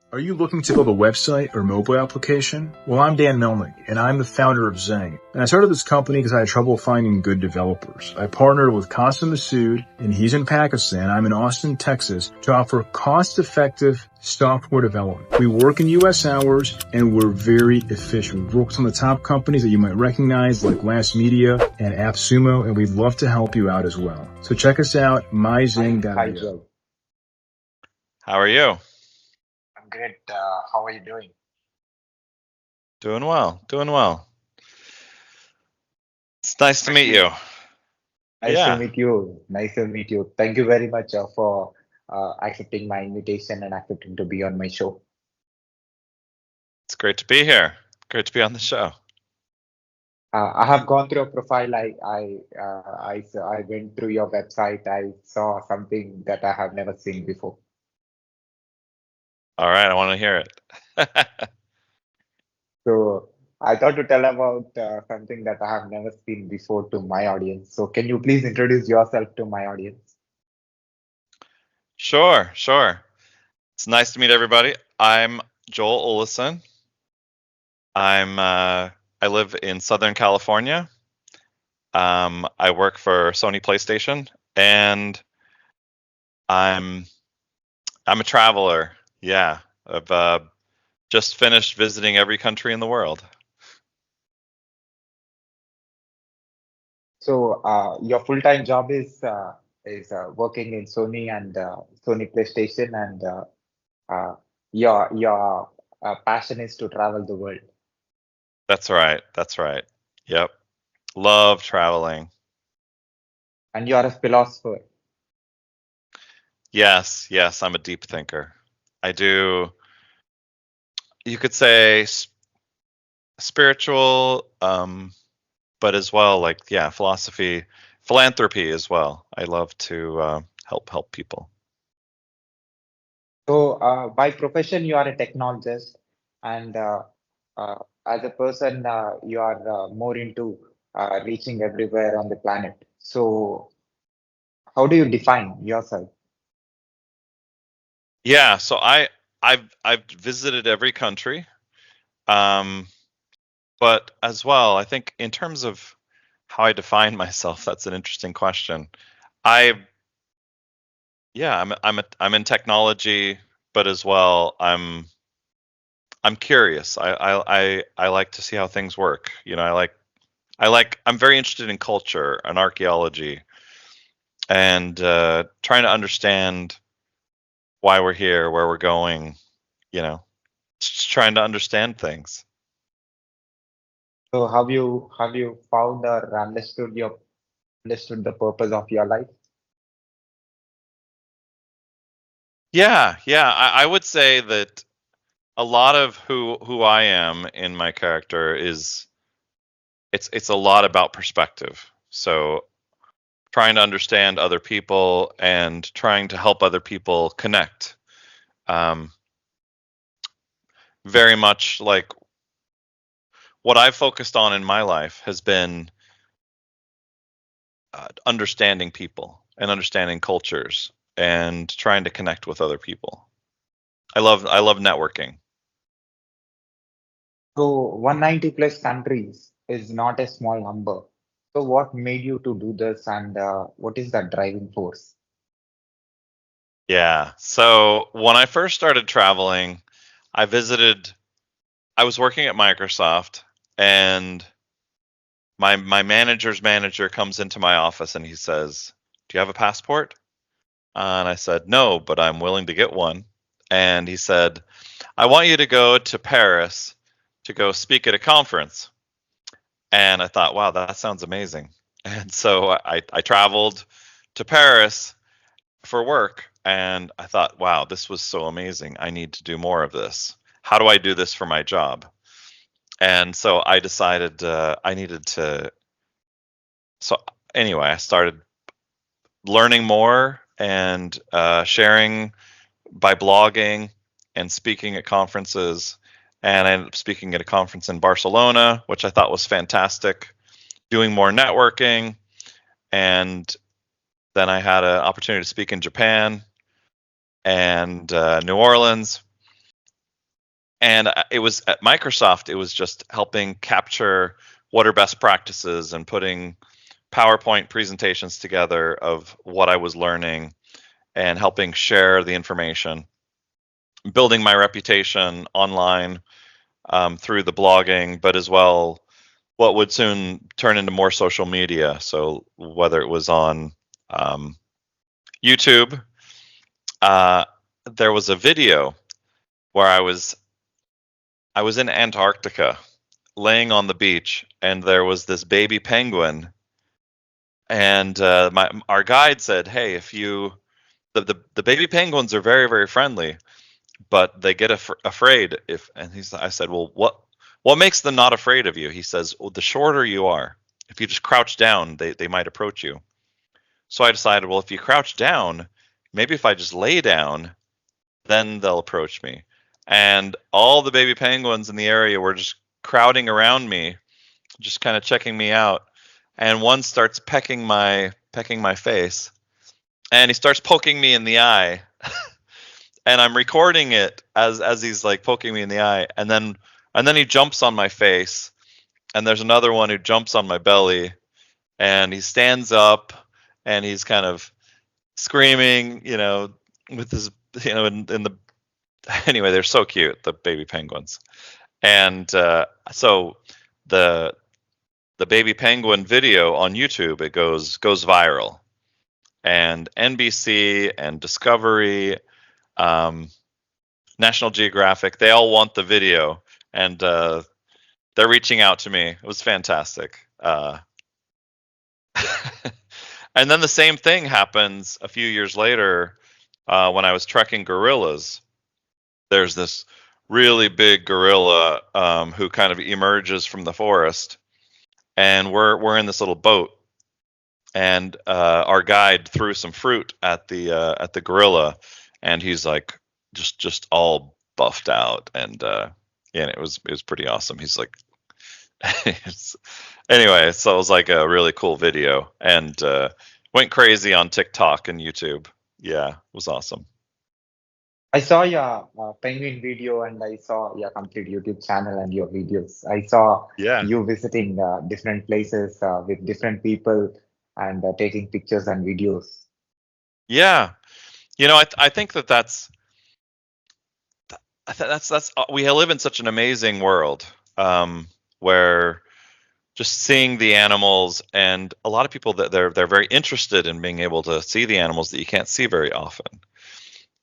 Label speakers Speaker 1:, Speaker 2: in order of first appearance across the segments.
Speaker 1: Are you looking to build a website or mobile application? Well, I'm Dan Melnick, and I'm the founder of Zeng. And I started this company because I had trouble finding good developers. I partnered with Qasim Masood, and he's in Pakistan. I'm in Austin, Texas, to offer cost-effective software development. We work in U.S. hours, and we're very efficient. We've worked with some of the top companies that you might recognize, like Last Media and AppSumo, and we'd love to help you out as well. So check us out, myzeng.io.
Speaker 2: Hi, Joe.
Speaker 3: How are you?
Speaker 2: I'm great. How are you doing?
Speaker 3: Doing well. It's nice to meet you.
Speaker 2: Nice to meet you. Thank you very much for accepting my invitation and accepting to be on my show.
Speaker 3: It's great to be here. Great to be on the show.
Speaker 2: I have gone through your profile. I went through your website. I saw something that I have never seen before.
Speaker 3: All right, I want to hear it.
Speaker 2: So I thought to tell about something that I have never seen before to my audience. So can you please introduce yourself to my audience?
Speaker 3: Sure. It's nice to meet everybody. I'm Joel Oleson. I live in Southern California. I work for Sony PlayStation, and I'm a traveler. Yeah, I've just finished visiting every country in the world.
Speaker 2: So your full-time job is working in Sony and Sony PlayStation, and your passion is to travel the world.
Speaker 3: That's right. Yep. Love traveling.
Speaker 2: And you are a philosopher.
Speaker 3: Yes, I'm a deep thinker. I do, you could say, spiritual, but as well, philosophy, philanthropy as well. I love to help people.
Speaker 2: So by profession, you are a technologist, and as a person, you are more into reaching everywhere on the planet. So how do you define yourself?
Speaker 3: Yeah, so I've visited every country, but as well, I think in terms of how I define myself, that's an interesting question. I'm in technology, but as well, I'm curious. I like to see how things work. I'm very interested in culture and archaeology, and trying to understand why we're here, where we're going. Just trying to understand things.
Speaker 2: So have you found or understood the purpose of your life?
Speaker 3: Yeah. I would say that a lot of who I am in my character is it's a lot about perspective. So trying to understand other people and trying to help other people connect. Very much like what I've focused on in my life has been understanding people and understanding cultures and trying to connect with other people. I love networking.
Speaker 2: So 190 plus countries is not a small number. So what made you to do this, and what is that driving force?
Speaker 3: Yeah. So when I first started traveling, I was working at Microsoft, and my manager's manager comes into my office and he says, "Do you have a passport?" And I said, "No, but I'm willing to get one." And he said, "I want you to go to Paris to go speak at a conference." And I thought, wow, that sounds amazing. And so I traveled to Paris for work, and I thought, wow, this was so amazing. I need to do more of this. How do I do this for my job? And so I decided I needed to. So anyway, I started learning more and sharing by blogging and speaking at conferences. And I ended up speaking at a conference in Barcelona, which I thought was fantastic, doing more networking. And then I had an opportunity to speak in Japan and New Orleans. And it was at Microsoft, it was just helping capture what are best practices and putting PowerPoint presentations together of what I was learning and helping share the information, building my reputation online through the blogging, but as well what would soon turn into more social media. So whether it was on YouTube, there was a video where I was in Antarctica, laying on the beach, and there was this baby penguin, and our guide said, "Hey, if you the baby penguins are very very friendly, but they get afraid if." And I said, "Well, what makes them not afraid of you?" He says, "Well, the shorter you are. If you just crouch down, they might approach you." So I decided, well, if you crouch down, maybe if I just lay down, then they'll approach me. And all the baby penguins in the area were just crowding around me, just kind of checking me out. And one starts pecking my face, and he starts poking me in the eye. And I'm recording it as he's like poking me in the eye, and then he jumps on my face, and there's another one who jumps on my belly, and he stands up, and he's kind of screaming, with his, in the anyway, they're so cute, the baby penguins. And so the baby penguin video on YouTube, it goes viral, and NBC and Discovery, National Geographic, they all want the video, and they're reaching out to me. It was fantastic. And then the same thing happens a few years later when I was trekking gorillas. There's this really big gorilla who kind of emerges from the forest, and we're in this little boat, and our guide threw some fruit at the gorilla, and he's like just all buffed out, and it was pretty awesome. He's like, anyway, so it was like a really cool video, and went crazy on TikTok and YouTube. Yeah, it was awesome.
Speaker 2: I saw your penguin video and I saw your complete YouTube channel and your videos. I saw
Speaker 3: Yeah.
Speaker 2: you visiting different places with different people and taking pictures and videos.
Speaker 3: Yeah. I think that's we live in such an amazing world where just seeing the animals, and a lot of people that they're very interested in being able to see the animals that you can't see very often.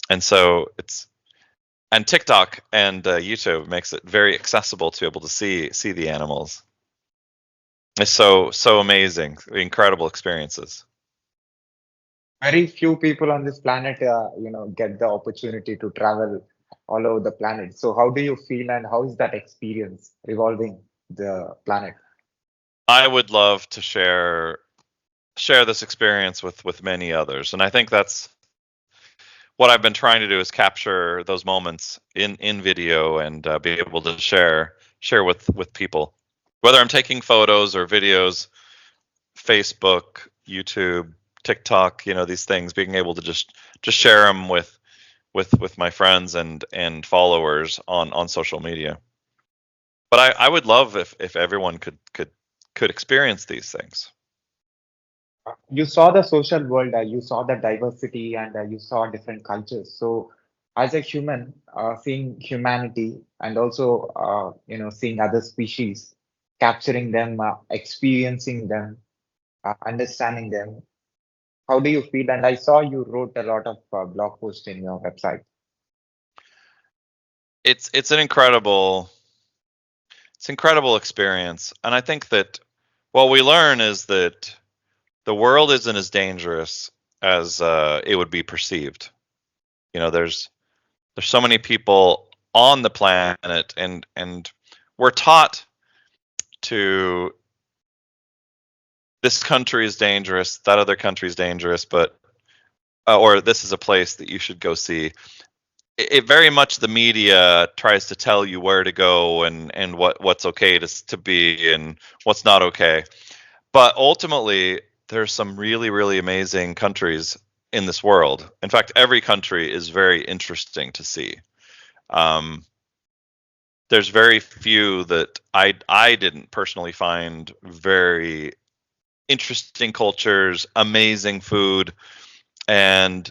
Speaker 3: And so and TikTok and YouTube makes it very accessible to be able to see the animals. It's so amazing, incredible experiences.
Speaker 2: Very few people on this planet, get the opportunity to travel all over the planet. So how do you feel and how is that experience revolving the planet?
Speaker 3: I would love to share this experience with many others, and I think that's what I've been trying to do, is capture those moments in video and be able to share with people, whether I'm taking photos or videos, Facebook, YouTube, TikTok, these things, being able to just share them with my friends and followers on social media. But I would love if everyone could experience these things.
Speaker 2: You saw the social world, you saw the diversity, and you saw different cultures. So, as a human, seeing humanity and also, seeing other species, capturing them, experiencing them, understanding them, how do you feel? And I saw you wrote a lot of blog posts in your website.
Speaker 3: It's an incredible experience, and I think that what we learn is that the world isn't as dangerous as it would be perceived. There's so many people on the planet, and we're taught to, this country is dangerous, that other country is dangerous, but or this is a place that you should go see. It very much, the media tries to tell you where to go and what's okay to be and what's not okay. But ultimately, there's some really, really amazing countries in this world. In fact, every country is very interesting to see. there's very few that I didn't personally find very interesting cultures, amazing food, and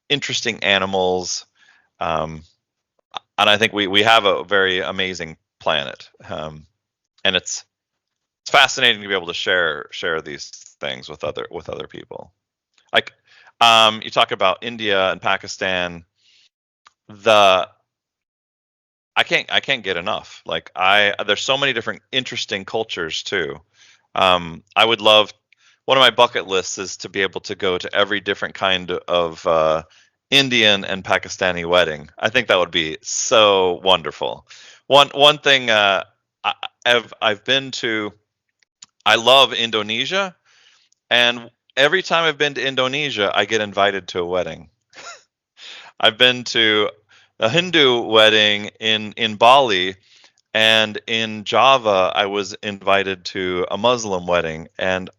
Speaker 3: interesting animals. And I think we have a very amazing planet, and it's fascinating to be able to share these things with other people. Like, you talk about India and Pakistan. The I can't get enough. Like, there's so many different interesting cultures too. I would love, one of my bucket lists is to be able to go to every different kind of Indian and Pakistani wedding. I think that would be so wonderful. One thing, I've been to. I love Indonesia, and every time I've been to Indonesia, I get invited to a wedding. I've been to a Hindu wedding in Bali, and in Java, I was invited to a Muslim wedding, and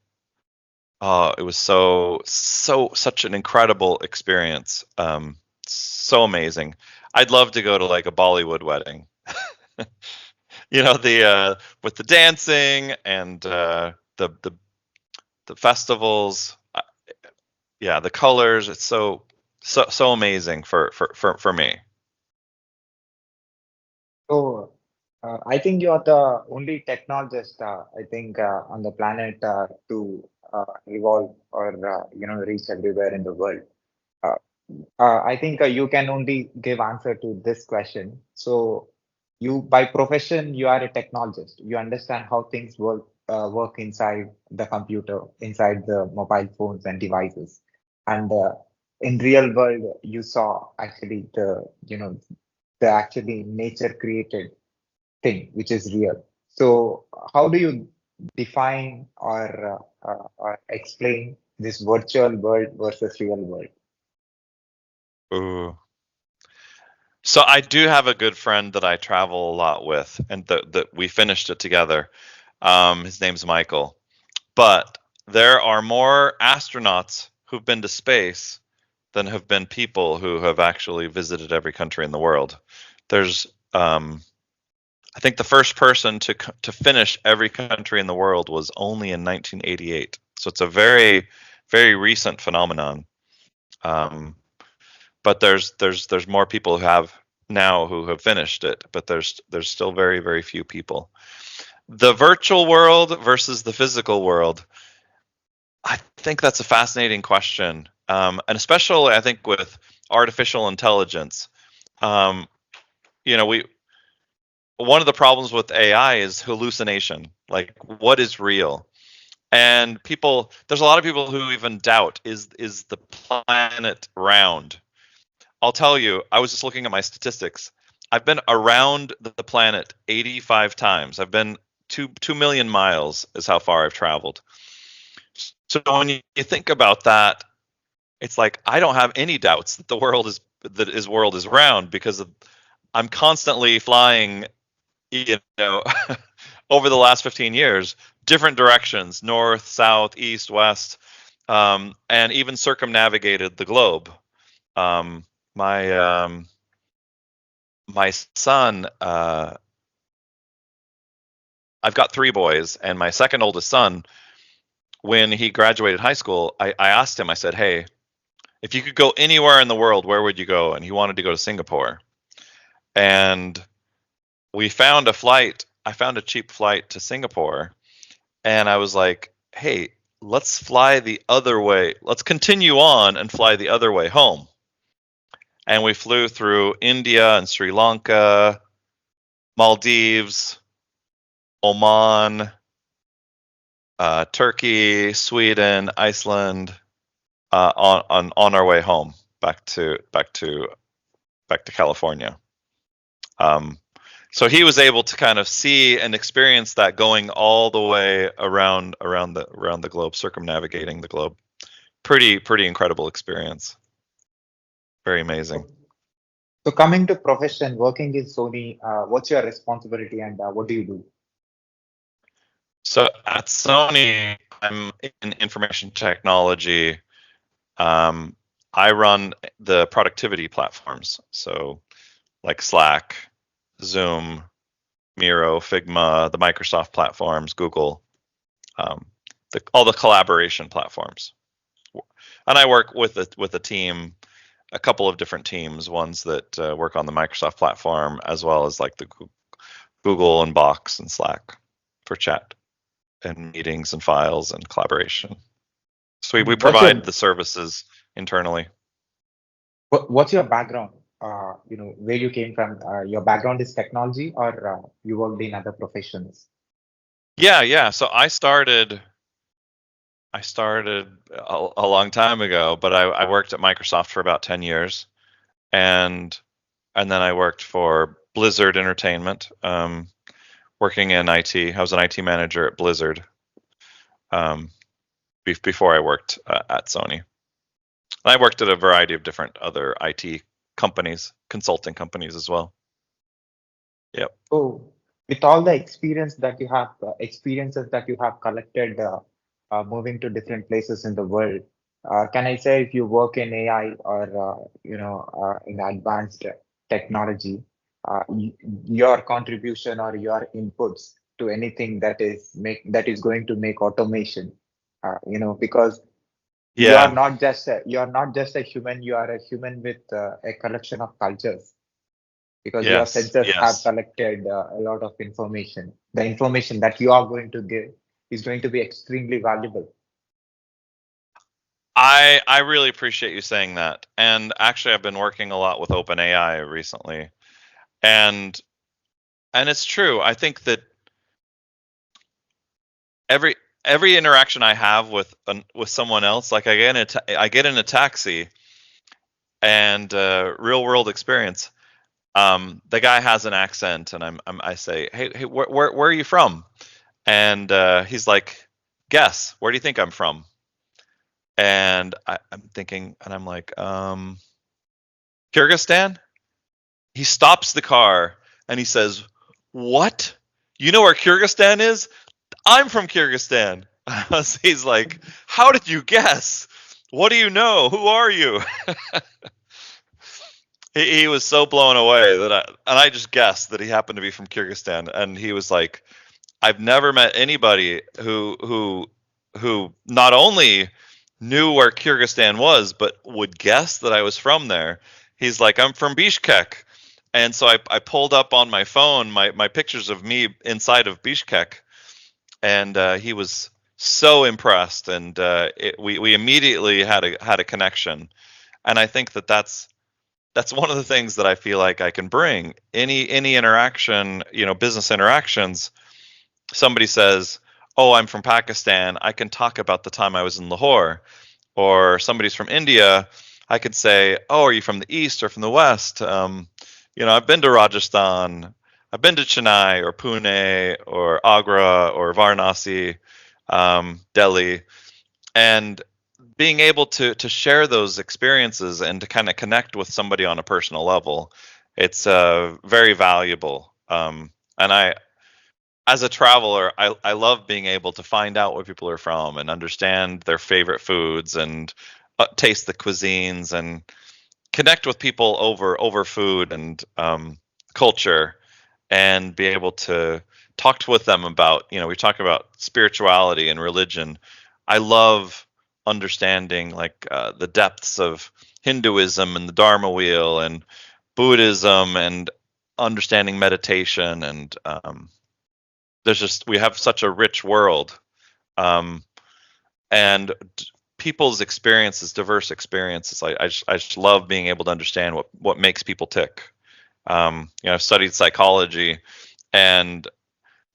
Speaker 3: it was such an incredible experience. So amazing. I'd love to go to like a Bollywood wedding. The with the dancing and the festivals. Yeah, the colors. It's so amazing for me.
Speaker 2: So, I think you are the only technologist, I think, on the planet to evolve or reach everywhere in the world. Uh, I think you can only give answer to this question. So, you by profession you are a technologist. You understand how things work inside the computer, inside the mobile phones and devices, and in real world you saw actually the actually nature created thing which is real. So how do you define or explain this virtual world versus real world?
Speaker 3: Ooh. So I do have a good friend that I travel a lot with, and that we finished it together. His name's Michael. But there are more astronauts who've been to space than have been people who have actually visited every country in the world. There's, I think the first person to finish every country in the world was only in 1988. So it's a very, very recent phenomenon. But there's more people who have now who have finished it, but there's still very, very few people. The virtual world versus the physical world. I think that's a fascinating question, and especially I think with artificial intelligence. Um, we one of the problems with AI is hallucination. Like, what is real? And there's a lot of people who even doubt, is the planet round? I'll tell you, I was just looking at my statistics. I've been around the planet 85 times. I've been 2 million miles is how far I've traveled. So when you think about that, it's like I don't have any doubts that his world is round, because I'm constantly flying, over the last 15 years, different directions, north, south, east, west, and even circumnavigated the globe. My son, I've got 3 boys, and my second oldest son, when he graduated high school, I asked him, I said, hey, if you could go anywhere in the world, where would you go? And he wanted to go to Singapore. And we found a flight. I found a cheap flight to Singapore. And I was like, hey, let's fly the other way. Let's continue on and fly the other way home. And we flew through India and Sri Lanka, Maldives, Oman, Turkey, Sweden, Iceland, on our way home back to California. So he was able to kind of see and experience that, going all the way around the globe, circumnavigating the globe. Pretty incredible experience. Very amazing.
Speaker 2: So coming to profession, working in Sony, what's your responsibility and what do you do?
Speaker 3: So at Sony, I'm in information technology. I run the productivity platforms, so like Slack, Zoom, Miro, Figma, the Microsoft platforms, Google, all the collaboration platforms. And I work with a team, a couple of different teams, ones that work on the Microsoft platform, as well as like the Google and Box and Slack for chat and meetings and files and collaboration. So we
Speaker 2: What's your
Speaker 3: provide the services internally.
Speaker 2: what's your background? Where you came from? Your background is technology, or you worked in other professions?
Speaker 3: Yeah. So I started a long time ago, but I worked at Microsoft for about 10 years, and then I worked for Blizzard Entertainment, working in IT. I was an IT manager at Blizzard before I worked at Sony. I worked at a variety of different other IT companies, consulting companies as well. Yep.
Speaker 2: So, with all the experiences that you have collected, moving to different places in the world, can I say if you work in AI or in advanced technology, your contribution or your inputs to anything that is going to make automation, because
Speaker 3: Yeah.
Speaker 2: you are not just a human, you are a human with a collection of cultures, because your
Speaker 3: Yes.
Speaker 2: sensors have
Speaker 3: Yes.
Speaker 2: collected a lot of information. The information that you are going to give is going to be extremely valuable.
Speaker 3: I really appreciate you saying that. And actually, I've been working a lot with OpenAI recently, and it's true. I think that every interaction I have with someone else, like I get in a taxi and real world experience. The guy has an accent, and I say, hey, where are you from? And he's like, guess, where do you think I'm from? And I'm thinking, and I'm like, Kyrgyzstan. He stops the car and he says, what? You know where Kyrgyzstan is? I'm from Kyrgyzstan. He's like, how did you guess? What do you know? Who are you? He was so blown away that I just guessed that he happened to be from Kyrgyzstan, and he was like, I've never met anybody who not only knew where Kyrgyzstan was, but would guess that I was from there. He's like, I'm from Bishkek. And so I pulled up on my phone my pictures of me inside of Bishkek, and he was so impressed, and we immediately had a connection. And I think that's one of the things that I feel like I can bring any interaction, business interactions. Somebody says, "Oh, I'm from Pakistan." I can talk about the time I was in Lahore. Or somebody's from India, I could say, "Oh, are you from the east or from the west?" I've been to Rajasthan, I've been to Chennai or Pune or Agra or Varanasi, Delhi, and being able to share those experiences and to kind of connect with somebody on a personal level, it's very valuable. And as a traveler, I love being able to find out where people are from and understand their favorite foods and taste the cuisines and connect with people over food and culture, and be able to talk with them about, we talk about spirituality and religion. I love understanding like the depths of Hinduism and the Dharma wheel and Buddhism, and understanding meditation, and we have such a rich world, um, and people's experiences, diverse experiences. I just love being able to understand what makes people tick. I've studied psychology, and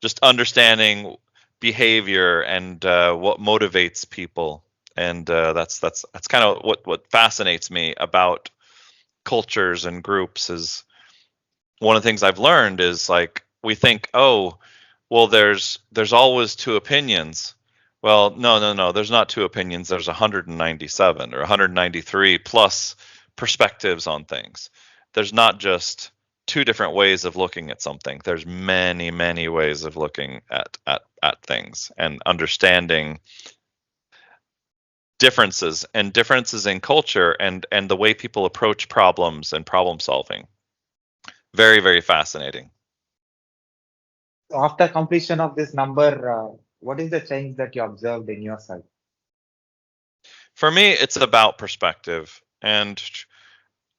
Speaker 3: just understanding behavior and what motivates people, and that's kind of what fascinates me about cultures and groups. Is one of the things I've learned is, like, we think, oh, well, there's always two opinions. Well, no, there's not two opinions. There's 197 or 193 plus perspectives on things. There's not just two different ways of looking at something. There's many ways of looking at things, and understanding differences in culture, and the way people approach problems and problem solving. Very fascinating.
Speaker 2: So after completion of this number, what is the change that you observed in yourself?
Speaker 3: For me, it's about perspective and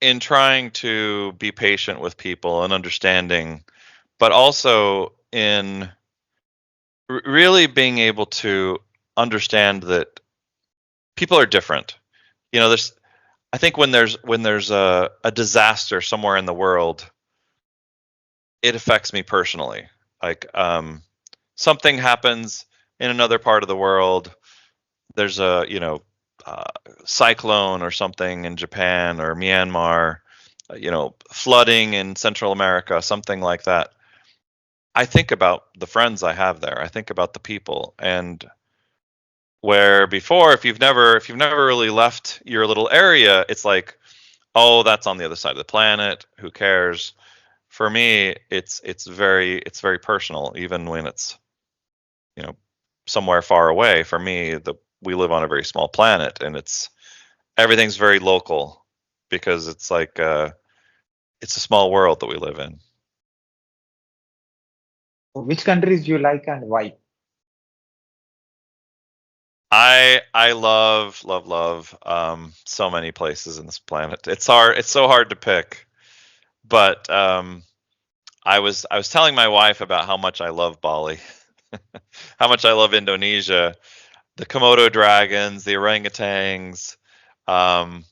Speaker 3: in trying to be patient with people and understanding, but also in really being able to understand that people are different. You know, there's I think when there's a disaster somewhere in the world, it affects me personally. Like something happens in another part of the world. There's a uh, cyclone or something in Japan or Myanmar. Flooding in Central America, something like that. I think about the friends I have there. I think about the people, and where before, if you've never really left your little area, it's like, oh, that's on the other side of the planet. Who cares? For me, it's very personal, even when it's you know somewhere far away. For me, we live on a very small planet, and everything's very local because it's like it's a small world that we live in.
Speaker 2: Which countries you like and why?
Speaker 3: I love so many places in this planet. It's so hard to pick. But I was telling my wife about how much I love Bali, how much I love Indonesia, the Komodo dragons, the orangutans, um,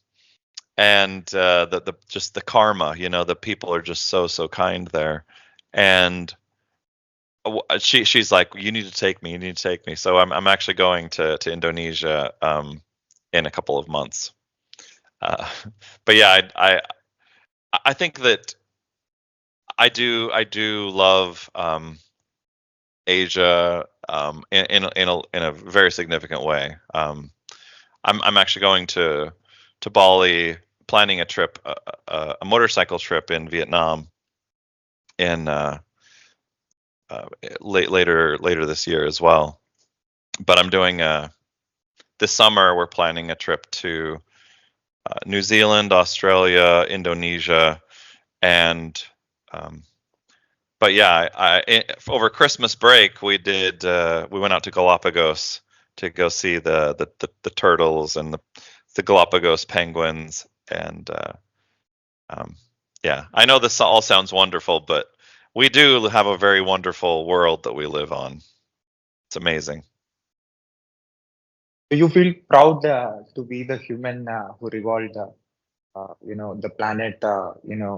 Speaker 3: and the just the karma. The people are just so kind there, and she's like, you need to take me, you need to take me. So I'm actually going to Indonesia in a couple of months. Uh, but yeah, I think that I do love Asia in a very significant way. I'm actually going to Bali, planning a trip, a motorcycle trip in Vietnam in later this year as well. But I'm doing this summer. We're planning a trip to New Zealand, Australia, Indonesia, and um, but yeah, over Christmas break we went out to Galapagos to go see the turtles and the Galapagos penguins, and um, yeah, I know this all sounds wonderful, but we do have a very wonderful world that we live on. It's amazing.
Speaker 2: Do you feel proud to be the human who revolved, the planet? When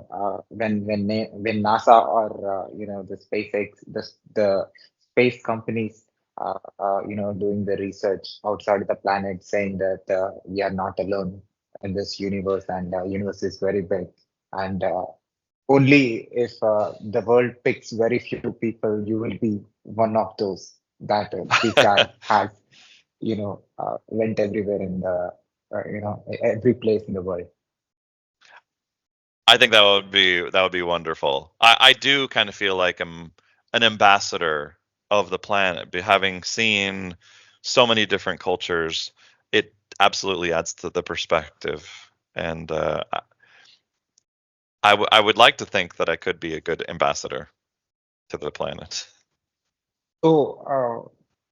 Speaker 2: NASA or the SpaceX, the space companies, doing the research outside the planet, saying that we are not alone in this universe, and universe is very big, and only if the world picks very few people, you will be one of those that this guy has, went everywhere in the, every place in the world.
Speaker 3: I think that would be wonderful. I do kind of feel like I'm an ambassador of the planet, having seen so many different cultures. It absolutely adds to the perspective, and I would like to think that I could be a good ambassador to the planet.
Speaker 2: So,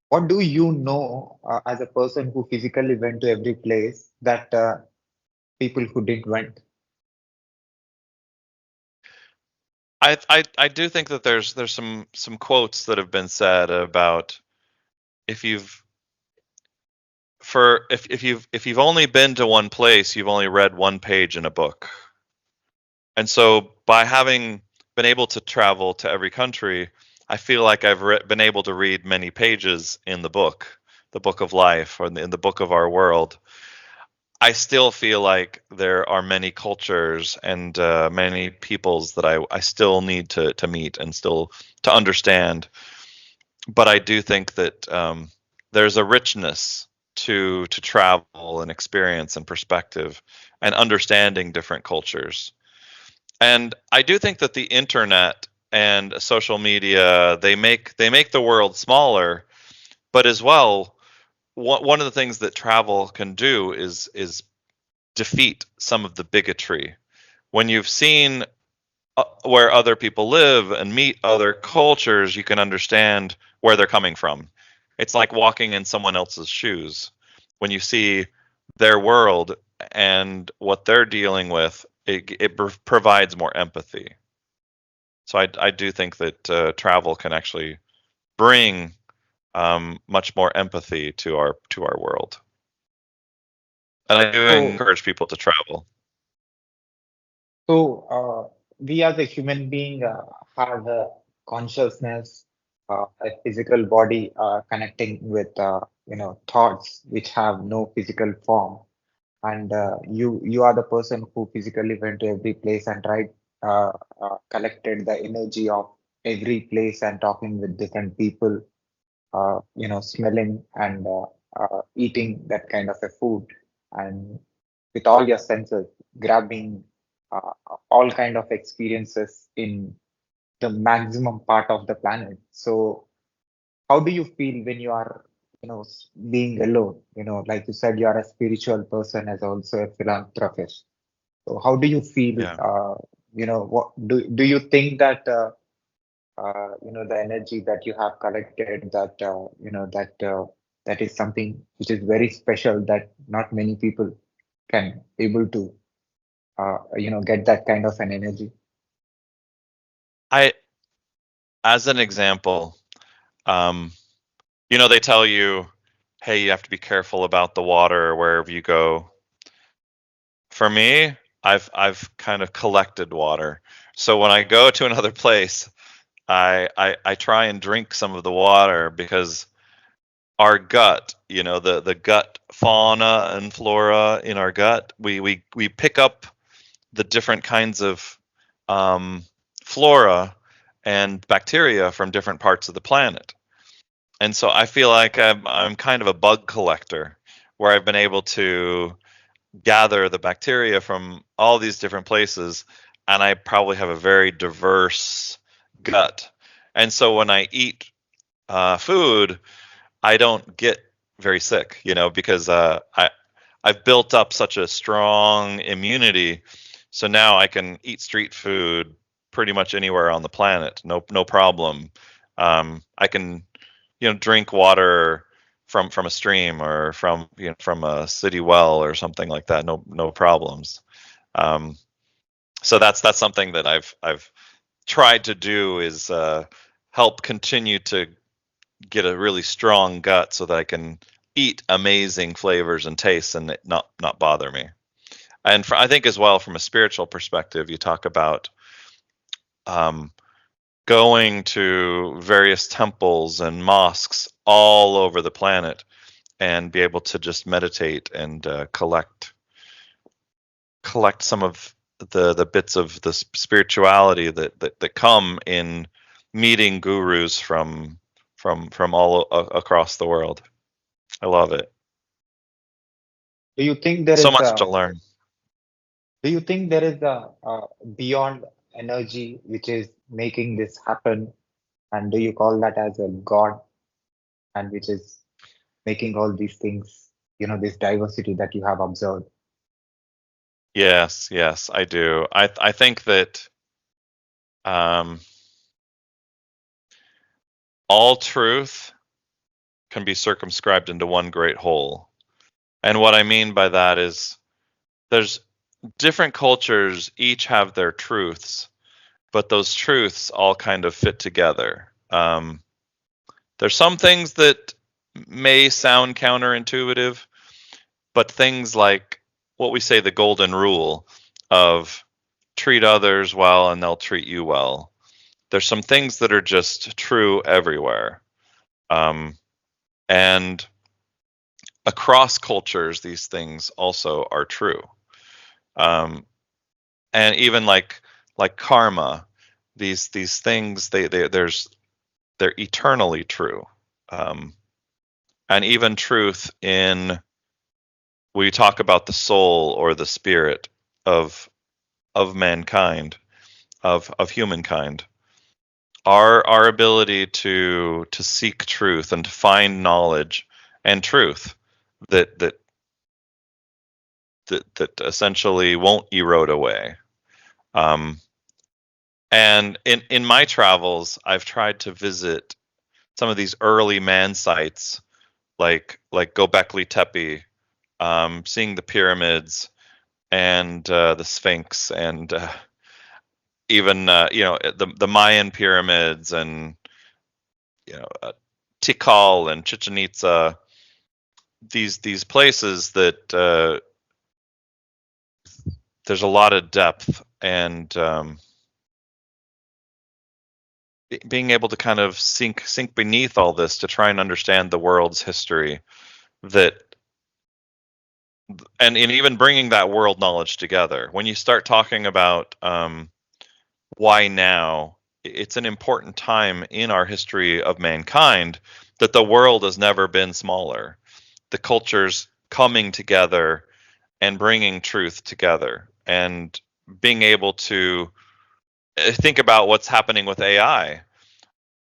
Speaker 2: what do you know as a person who physically went to every place that people who didn't went?
Speaker 3: I do think that there's some quotes that have been said about if you've if you've only been to one place, you've only read one page in a book. And so by having been able to travel to every country, I feel like I've been able to read many pages in the book of life, or in the book of our world. I still feel like there are many cultures and many peoples that I still need to meet and still to understand. But I do think that there's a richness to travel and experience and perspective and understanding different cultures. And I do think that the internet and social media, they make the world smaller, but as well, one of the things that travel can do is defeat some of the bigotry. When you've seen where other people live and meet other cultures, you can understand where they're coming from. It's like walking in someone else's shoes. When you see their world and what they're dealing with, it provides more empathy. So I do think that travel can actually bring much more empathy to our world. And I do
Speaker 2: So,
Speaker 3: encourage people to travel.
Speaker 2: we as a human being have a consciousness, a physical body connecting with thoughts which have no physical form. And you are the person who physically went to every place and collected the energy of every place and talking with different people, smelling and eating that kind of a food, and with all your senses, grabbing uh, all kind of experiences in the maximum part of the planet. So, how do you feel when you are, being alone? Like you said, you are a spiritual person as also a philanthropist. So, how do you feel?
Speaker 3: Yeah.
Speaker 2: What do you think that? The energy that you have collected, that is something which is very special that not many people can able to get that kind of an energy.
Speaker 3: I, as an example, um, they tell you, hey, you have to be careful about the water wherever you go. For me, I've kind of collected water. So when I go to another place, I try and drink some of the water because our gut, the gut fauna and flora in our gut, we pick up the different kinds of um, flora and bacteria from different parts of the planet. And so I feel like I'm kind of a bug collector, where I've been able to gather the bacteria from all these different places, and I probably have a very diverse gut. And so when I eat food, I don't get very sick, because I've built up such a strong immunity. So now I can eat street food pretty much anywhere on the planet, no problem. I can, drink water from a stream or from a city well or something like that, no problems. Um, so that's something that I've tried to do, is help continue to get a really strong gut so that I can eat amazing flavors and tastes and it not bother me. And I think as well, from a spiritual perspective, you talk about um, going to various temples and mosques all over the planet and be able to just meditate and collect some of the bits of the spirituality that come in meeting gurus from all across the world. I love it.
Speaker 2: Do you think there
Speaker 3: So
Speaker 2: is
Speaker 3: much
Speaker 2: a
Speaker 3: to learn.
Speaker 2: do you think there is a beyond energy which is making this happen? And do you call that as a God, and which is making all these things, this diversity that you have observed?
Speaker 3: Yes, I do. I think that um, all truth can be circumscribed into one great whole. And what I mean by that is there's different cultures, each have their truths, but those truths all kind of fit together. There's some things that may sound counterintuitive, but things like what we say, the golden rule of treat others well and they'll treat you well. There's some things that are just true everywhere. And across cultures, these things also are true. And even like karma, these things, they're eternally true. Um, and even truth in, we talk about the soul or the spirit of mankind, of humankind. Our ability to seek truth and to find knowledge and truth that essentially won't erode away. And in my travels, I've tried to visit some of these early man sites, like Göbekli Tepe, seeing the pyramids and the Sphinx, and even the Mayan pyramids, and Tikal and Chichen Itza. These places that there's a lot of depth, and being able to kind of sink beneath all this to try and understand the world's history, that and even bringing that world knowledge together. When you start talking about why now, it's an important time in our history of mankind that the world has never been smaller. The cultures coming together and bringing truth together, and being able to think about what's happening with AI.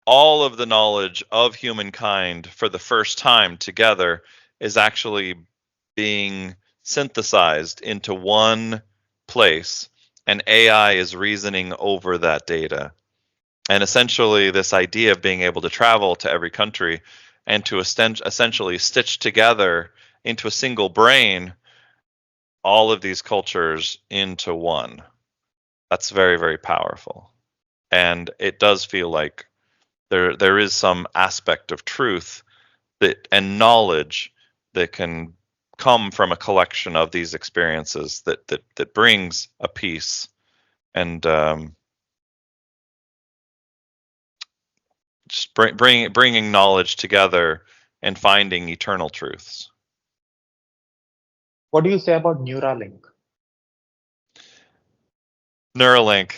Speaker 3: All of the knowledge of humankind for the first time together is actually being synthesized into one place, and AI is reasoning over that data. And essentially, this idea of being able to travel to every country and to essentially stitch together into a single brain all of these cultures into one. That's very, very powerful. And it does feel like there is some aspect of truth that and knowledge that can come from a collection of these experiences that brings a peace, and just bringing knowledge together and finding eternal truths.
Speaker 2: What do you say about Neuralink?
Speaker 3: Neuralink.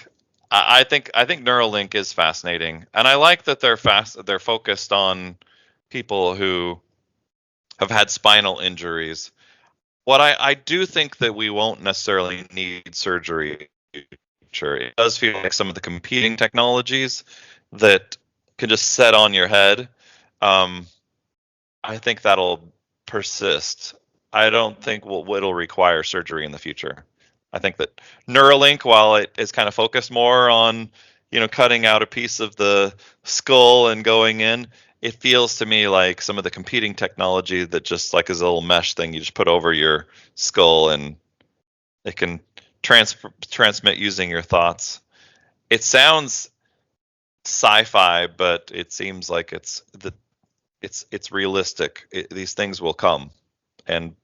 Speaker 3: I think Neuralink is fascinating, and I like that they're focused on people who have had spinal injuries. What I do think that we won't necessarily need surgery. Sure, it does feel like some of the competing technologies that can just set on your head. Um, I think that'll persist. I don't think it'll require surgery in the future. I think that Neuralink, while it is kind of focused more on, cutting out a piece of the skull and going in, it feels to me like some of the competing technology that just like is a little mesh thing you just put over your skull, and it can transmit using your thoughts. It sounds sci-fi, but it seems like it's realistic. These things will come and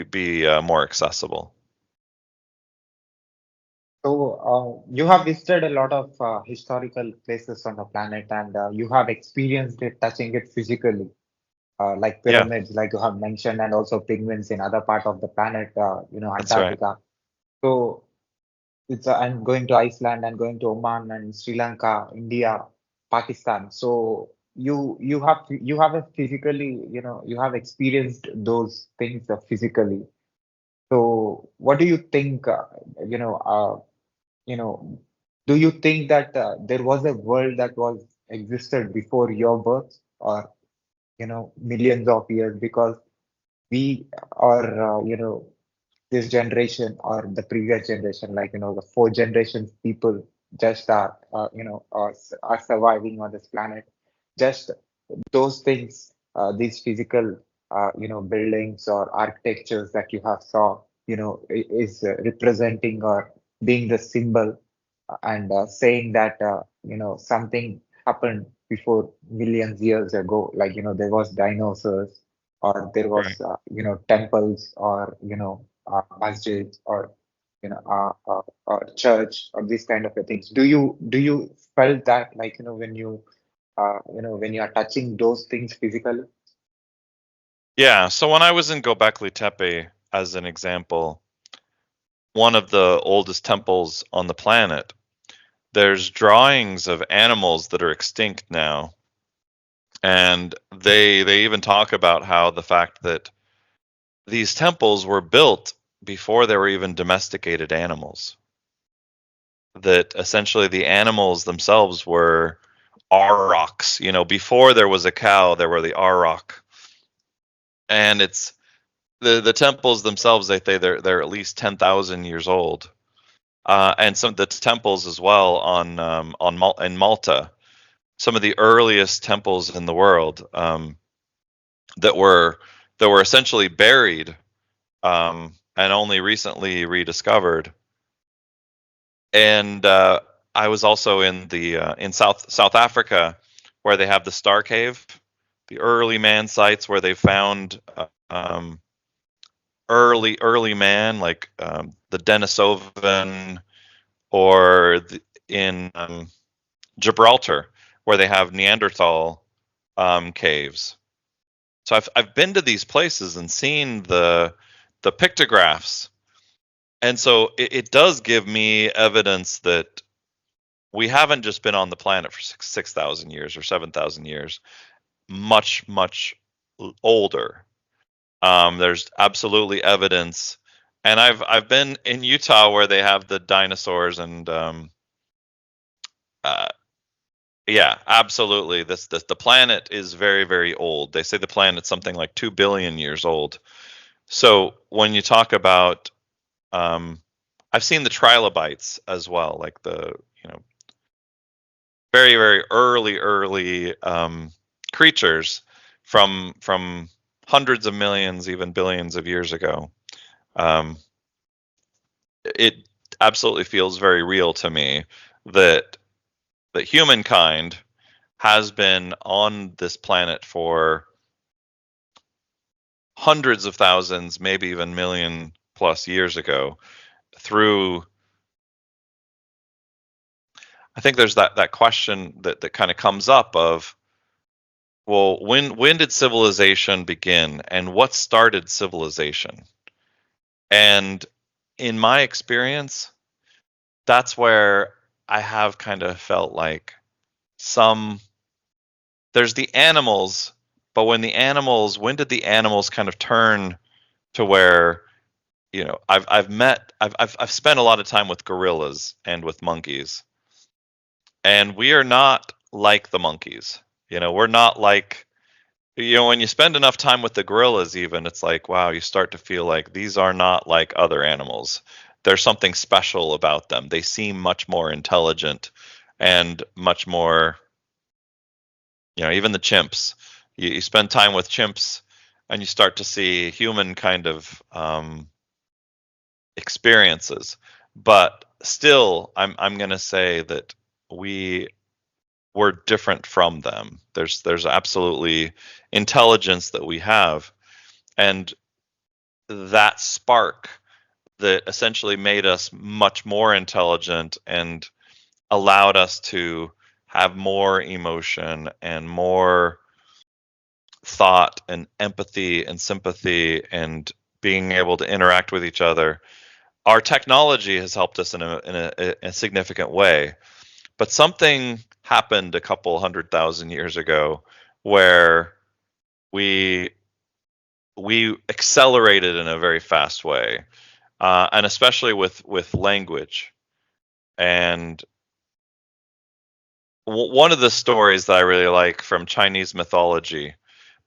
Speaker 3: be more accessible.
Speaker 2: So you have visited a lot of historical places on the planet, and you have experienced it, touching it physically, like
Speaker 3: Yeah,
Speaker 2: pyramids, like you have mentioned, and also penguins in other part of the planet,
Speaker 3: that's right.
Speaker 2: Antarctica. So it's and going to Iceland and going to Oman and Sri Lanka, India, Pakistan. So you have a physically, you have experienced those things physically. So what do you think? You know, uh, you know, do you think that there was a world that was existed before your birth, or millions of years? Because we are, this generation or the previous generation, like the four generations people just are surviving on this planet. Just those things, these physical, buildings or architectures that you have saw, is representing or being the symbol, and saying that something happened before millions years ago, like there was dinosaurs, or there
Speaker 3: Right.
Speaker 2: was temples, or masjids, or or church, or these kind of things. Do you felt that, like when you are touching those things physically?
Speaker 3: Yeah. So when I was in Göbekli Tepe, as an example, one of the oldest temples on the planet, there's drawings of animals that are extinct now, and they even talk about how the fact that these temples were built before there were even domesticated animals. That essentially the animals themselves were aurochs. Before there was a cow, there were the auroch, and it's the temples themselves. They say they're at least 10,000 years old, and some of the temples as well in Malta. Some of the earliest temples in the world that were essentially buried and only recently rediscovered. And I was also in South Africa, where they have the Star Cave, the early man sites where they found early man, like the Denisovan, or in Gibraltar, where they have Neanderthal caves. So I've been to these places and seen the pictographs, and so it does give me evidence that we haven't just been on the planet for 6,000 years or 7,000 years, much older. There's absolutely evidence, and I've been in Utah where they have the dinosaurs, and yeah, absolutely. The planet is very old. They say the planet's something like 2 billion years old. So when you talk about, I've seen the trilobites as well, like the very early creatures from hundreds of millions, even billions of years ago. It absolutely feels very real to me that humankind has been on this planet for hundreds of thousands, maybe even million plus years ago. I think there's that question that kind of comes up of, well, when did civilization begin, and what started civilization? And in my experience, that's where I have kind of felt like there's the animals, but when did the animals kind of turn to where, I've spent a lot of time with gorillas and with monkeys, and we are not like the monkeys. We're not like, when you spend enough time with the gorillas, even, it's like, wow, you start to feel like these are not like other animals. There's something special about them. They seem much more intelligent and much more, even the chimps. You spend time with chimps and you start to see human kind of experiences. But still, I'm going to say that we're different from them. There's absolutely intelligence that we have, and that spark that essentially made us much more intelligent and allowed us to have more emotion and more thought and empathy and sympathy and being able to interact with each other. Our technology has helped us in a significant way, but something happened a couple 100,000 years ago where we accelerated in a very fast way, and especially with language. And one of the stories that I really like from Chinese mythology,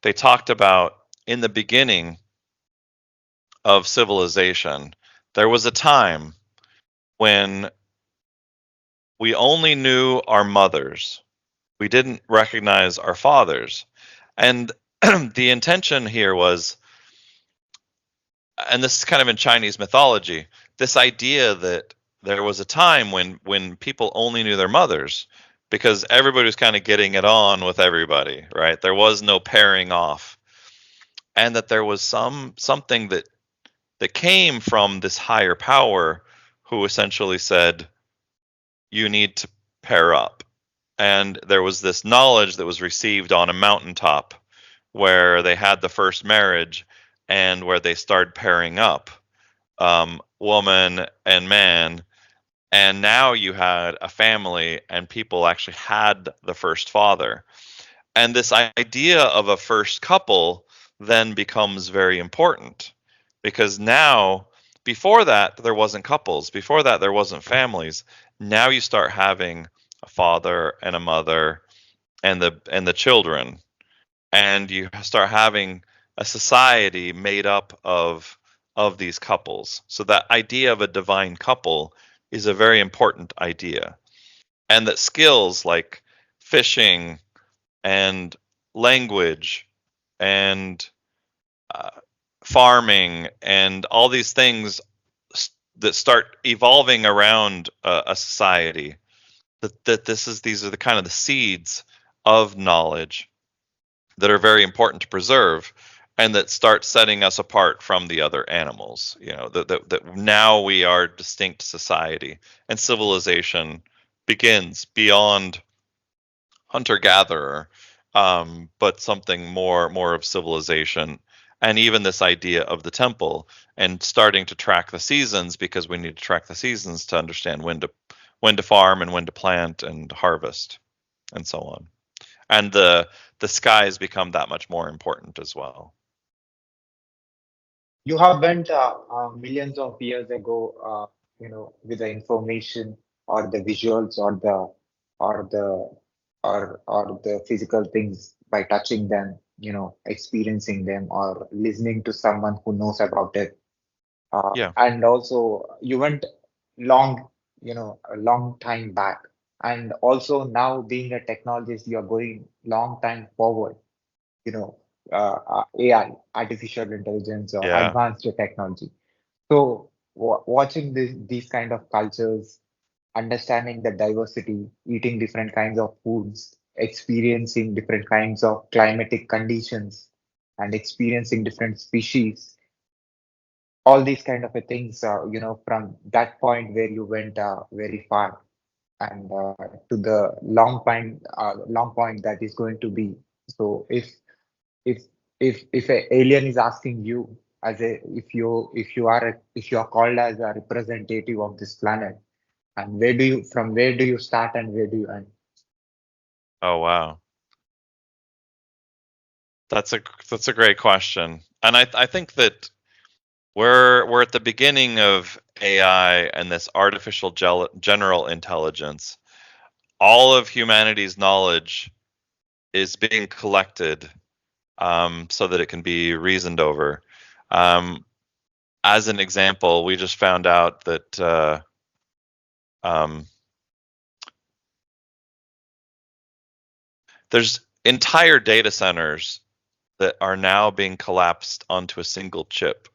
Speaker 3: they talked about, in the beginning of civilization, there was a time when we only knew our mothers. We didn't recognize our fathers. And the intention here was, and this is kind of in Chinese mythology, this idea that there was a time when people only knew their mothers because everybody was kind of getting it on with everybody, right? There was no pairing off. And that there was something that came from this higher power who essentially said, you need to pair up. And there was this knowledge that was received on a mountaintop where they had the first marriage and where they started pairing up, woman and man. And now you had a family and people actually had the first father. And this idea of a first couple then becomes very important, because now, before that, there wasn't couples. Before that, there wasn't families. Now you start having a father and a mother and the children, and you start having a society made up of these couples. So that idea of a divine couple is a very important idea, and that skills like fishing and language and farming and all these things that start evolving around a society, that these are the kind of the seeds of knowledge that are very important to preserve, and that start setting us apart from the other animals. That now we are a distinct society, and civilization begins beyond hunter-gatherer, but something more of civilization. And even this idea of the temple, and starting to track the seasons, because we need to track the seasons to understand when to farm and when to plant and harvest and so on. And the skies become that much more important as well.
Speaker 2: You have went millions of years ago, with the information or the visuals or the or the physical things by touching them, experiencing them or listening to someone who knows about it.
Speaker 3: Yeah.
Speaker 2: And also you went long, a long time back. And also now being a technologist, you're going long time forward, you know, AI, artificial intelligence or
Speaker 3: Yeah.
Speaker 2: advanced technology. So watching these kind of cultures, understanding the diversity, eating different kinds of foods, experiencing different kinds of climatic conditions, and experiencing different species, all these kind of a things, from that point where you went very far and to the long point that is going to be. So if if an alien is asking you as a if you are called as a representative of this planet, and where do you start and where do you end?
Speaker 3: Oh wow. That's a great question. And I think that we're at the beginning of AI and this artificial general intelligence. All of humanity's knowledge is being collected, so that it can be reasoned over. As an example, we just found out that there's entire data centers that are now being collapsed onto a single chip.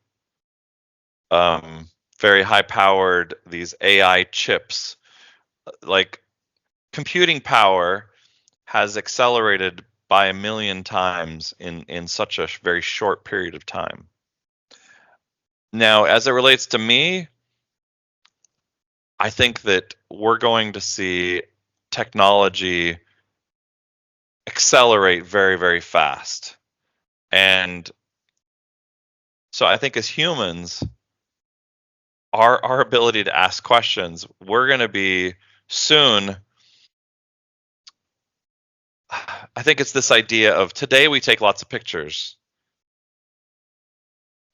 Speaker 3: Very high powered, these AI chips. Like, computing power has accelerated by 1 million times in such a very short period of time. Now, as it relates to me, I think that we're going to see technology accelerate very, very fast. And so I think as humans, our ability to ask questions, we're going to be soon. I think it's this idea of today we take lots of pictures.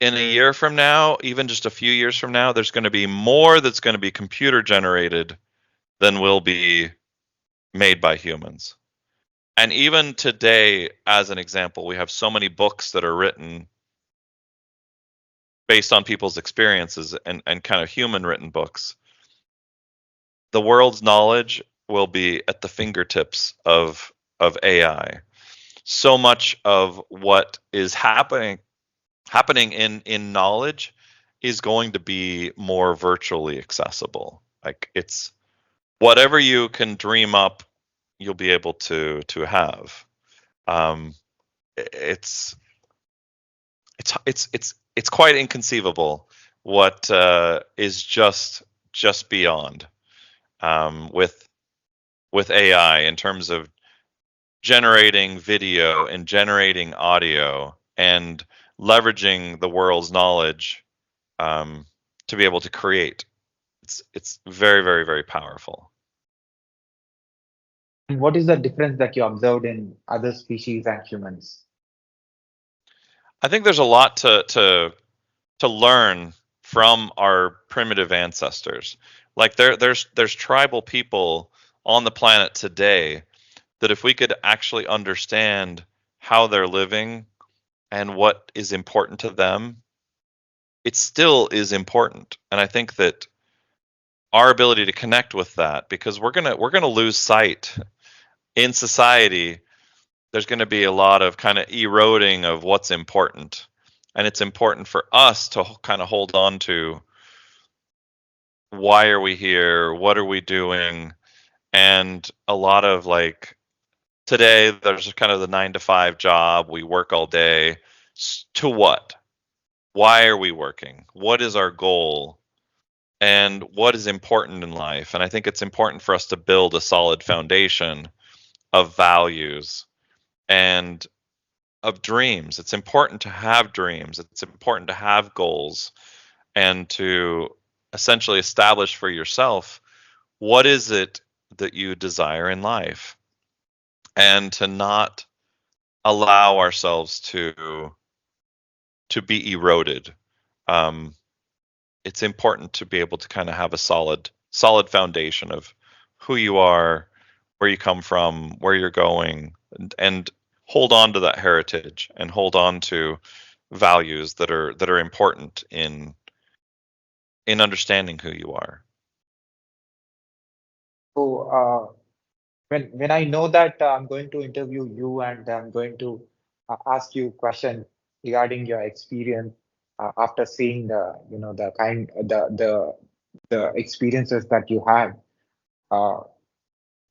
Speaker 3: In a year from now, even just a few years from now, there's going to be more that's going to be computer generated than will be made by humans. And even today, as an example, we have so many books that are written based on people's experiences and kind of human written books. The world's knowledge will be at the fingertips of AI. So much of what is happening in knowledge is going to be more virtually accessible. Like, it's whatever you can dream up, you'll be able to have. It's quite inconceivable what is just beyond, with AI, in terms of generating video and generating audio and leveraging the world's knowledge, to be able to create. It's very, very, very powerful.
Speaker 2: And what is the difference that you observed in other species and humans?
Speaker 3: I think there's a lot to learn from our primitive ancestors. Like, there's tribal people on the planet today that if we could actually understand how they're living and what is important to them, it still is important. And I think that our ability to connect with that, because we're gonna lose sight in society. There's going to be a lot of kind of eroding of what's important, and it's important for us to kind of hold on to why are we here, what are we doing, and a lot of like today there's kind of the 9 to 5 job, we work all day. To what? Why are we working? What is our goal? And what is important in life? And I think it's important for us to build a solid foundation of values and of dreams. It's important to have dreams. It's important to have goals and to essentially establish for yourself what is it that you desire in life, and to not allow ourselves to be eroded. It's important to be able to kind of have a solid foundation of who you are, where you come from, where you're going, and hold on to that heritage and hold on to values that are important in understanding who you are.
Speaker 2: So when I know that I'm going to interview you and I'm going to ask you question regarding your experience after seeing the experiences that you had, uh,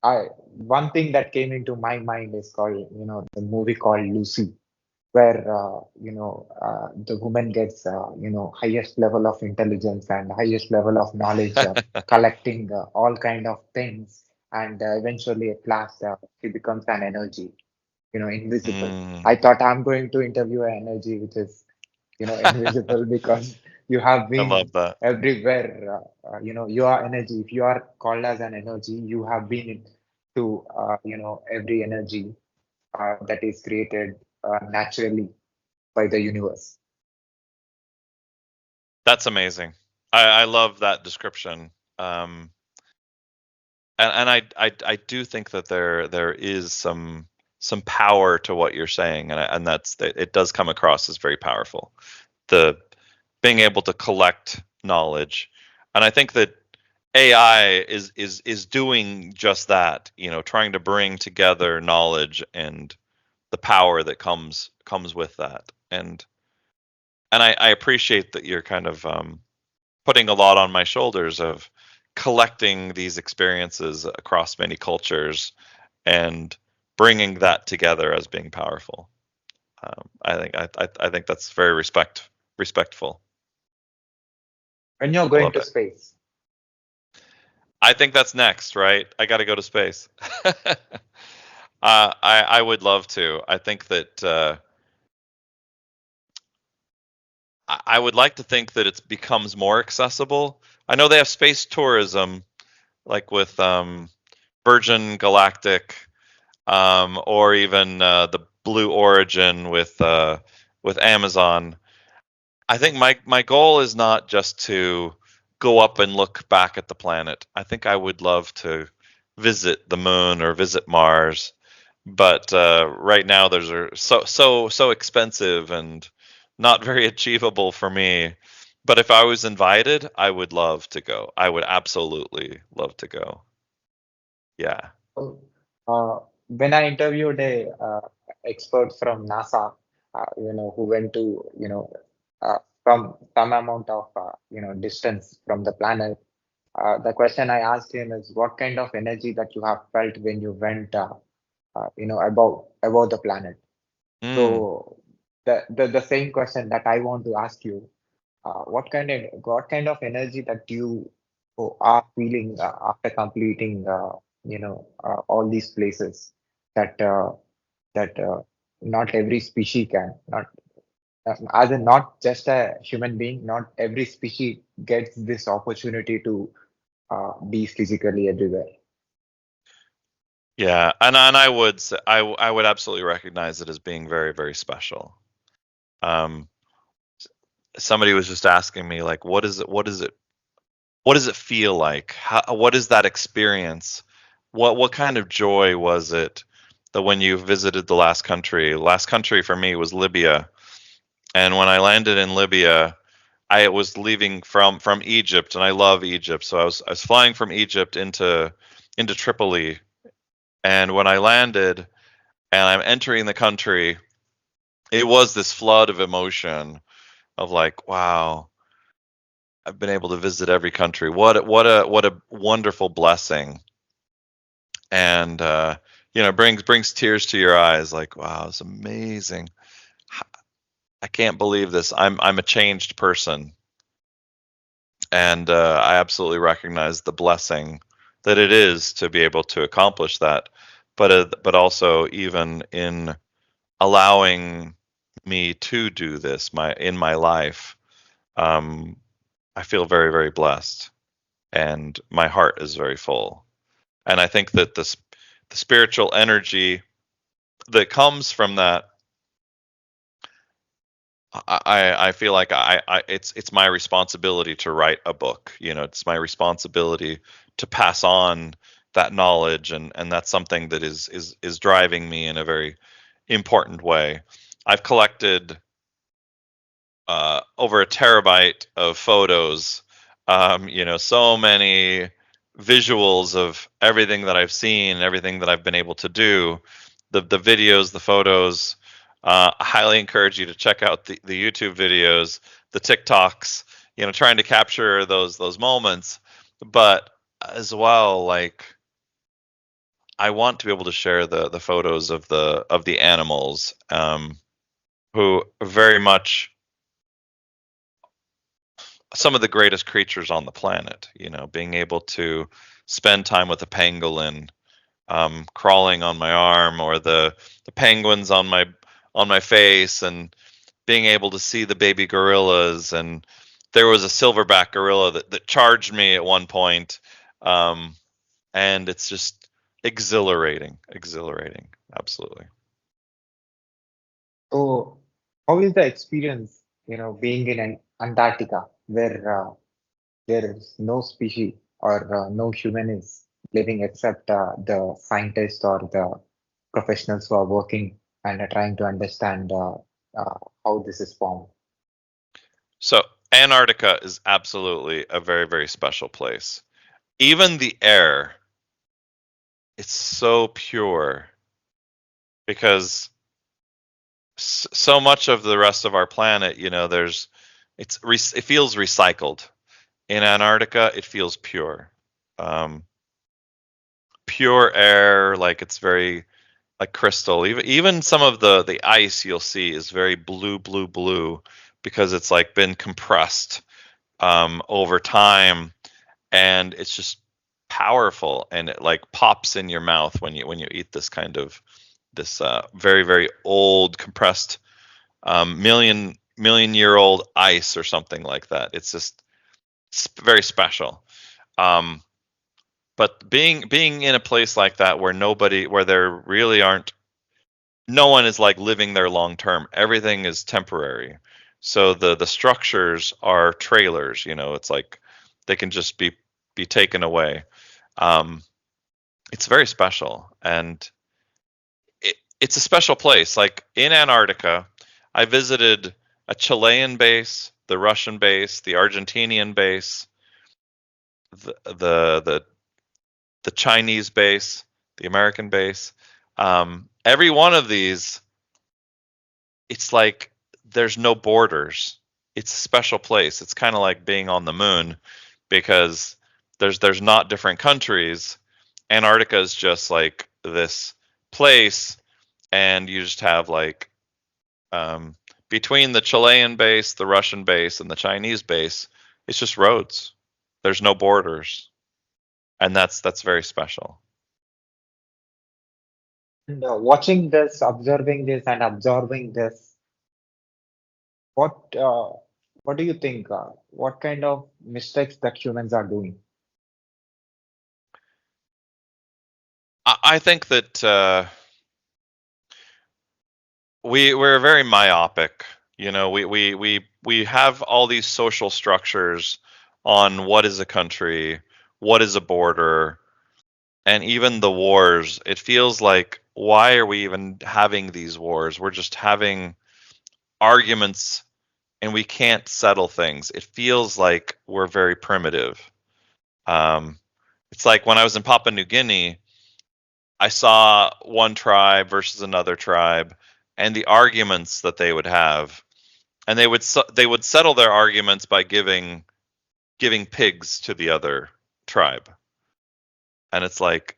Speaker 2: I one thing that came into my mind is called the movie called Lucy, where the woman gets highest level of intelligence and highest level of knowledge, collecting all kind of things, and eventually at last she becomes an energy, invisible. I thought I'm going to interview an energy which is invisible, because you have
Speaker 3: I
Speaker 2: been
Speaker 3: love that.
Speaker 2: everywhere. You are energy. If you are called as an energy, you have been to every energy that is created naturally by the universe.
Speaker 3: That's amazing. I love that description. And I do think that there is some power to what you're saying, and that's it does come across as very powerful. The being able to collect knowledge, and I think that AI is doing just that. Trying to bring together knowledge and the power that comes with that, and I appreciate that you're kind of putting a lot on my shoulders of collecting these experiences across many cultures and bringing that together as being powerful. I think that's very respectful.
Speaker 2: When you're
Speaker 3: I
Speaker 2: going
Speaker 3: love
Speaker 2: to
Speaker 3: it.
Speaker 2: space,
Speaker 3: I think that's next, right? I got to go to space. I would love to. I think that I would like to think that it becomes more accessible. I know they have space tourism, like with Virgin Galactic, or even the Blue Origin with Amazon. I think my goal is not just to go up and look back at the planet. I think I would love to visit the moon or visit Mars, but right now those are so expensive and not very achievable for me. But if I was invited, I would love to go. I would absolutely love to go. Yeah.
Speaker 2: so, when I interviewed a expert from NASA, who went to from some amount of distance from the planet, the question I asked him is, what kind of energy that you have felt when you went above the planet.
Speaker 3: Mm.
Speaker 2: So the same question that I want to ask you, what kind of energy that you are feeling after completing all these places that not every species can, not as in not just a human being, not every species gets this opportunity to be physically everywhere.
Speaker 3: Yeah, and I would say, I would absolutely recognize it as being very special. Um, Somebody was just asking me like, what does it feel like? What is that experience? What kind of joy was it that when you visited the last country? Last country for me was Libya, and when I landed in Libya, I was leaving from Egypt, and I love Egypt. So I was flying from Egypt into Tripoli, and when I landed and I'm entering the country, it was this flood of emotion of like, wow, I've been able to visit every country. What a wonderful blessing, and brings tears to your eyes. Like, wow, it's amazing. I can't believe this. I'm a changed person, and I absolutely recognize the blessing that it is to be able to accomplish that. But also even in allowing me to do this in my life, I feel very, very blessed, and my heart is very full. And I think that the spiritual energy that comes from that, I feel like it's my responsibility to write a book. It's my responsibility to pass on that knowledge, and that's something that is driving me in a very important way. I've collected over a terabyte of photos, so many visuals of everything that I've seen, everything that I've been able to do, the videos, the photos. I highly encourage you to check out the YouTube videos, the TikToks, trying to capture those moments. But as well, like, I want to be able to share the photos of the animals, who very much some of the greatest creatures on the planet. Being able to spend time with a pangolin, crawling on my arm, or the penguins on my face, and being able to see the baby gorillas. And there was a silverback gorilla that charged me at one point, and it's just exhilarating, absolutely.
Speaker 2: So, how is the experience, being in Antarctica, where there is no species or no human is living except the scientists or the professionals who are working and are trying to understand how this is formed?
Speaker 3: So Antarctica is absolutely a very, very special place. Even the air, it's so pure, because so much of the rest of our planet, it feels recycled. In Antarctica, it feels pure. Pure air, like it's very like crystal. Even some of the ice you'll see is very blue, because it's like been compressed over time, and it's just powerful, and it like pops in your mouth when you eat this very, very old compressed million year old ice or something like that. It's just very special. But being in a place like that where there really aren't, no one is like living there long term. Everything is temporary. So the structures are trailers. It's like they can just be taken away. It's very special, and it's a special place. Like in Antarctica, I visited a Chilean base, the Russian base, the Argentinian base, the Chinese base, the American base. Every one of these, it's like there's no borders. It's a special place. It's kind of like being on the moon, because there's not different countries. Antarctica is just like this place, and you just have like, between the Chilean base, the Russian base, and the Chinese base, it's just roads. There's no borders, and that's very special.
Speaker 2: And watching this, observing this, and absorbing this, what uh, what do you think? What kind of mistakes that humans are doing?
Speaker 3: I think that we're very myopic. We have all these social structures on what is a country, what is a border, and even the wars. It feels like, why are we even having these wars? We're just having arguments and we can't settle things. It feels like we're very primitive. It's like when I was in Papua New Guinea, I saw one tribe versus another tribe, and the arguments that they would have, and they would settle their arguments by giving pigs to the other tribe, and it's like,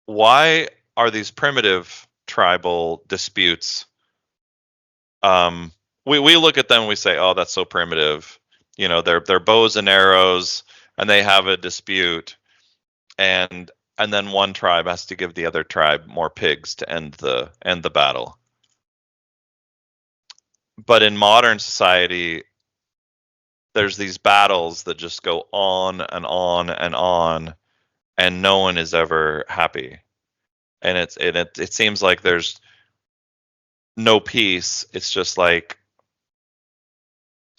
Speaker 3: why are these primitive tribal disputes? We look at them and we say, oh, that's so primitive. They're bows and arrows, and they have a dispute, and then one tribe has to give the other tribe more pigs to end the battle. But in modern society, there's these battles that just go on and on and on, and no one is ever happy. And it seems like there's no peace. It's just like,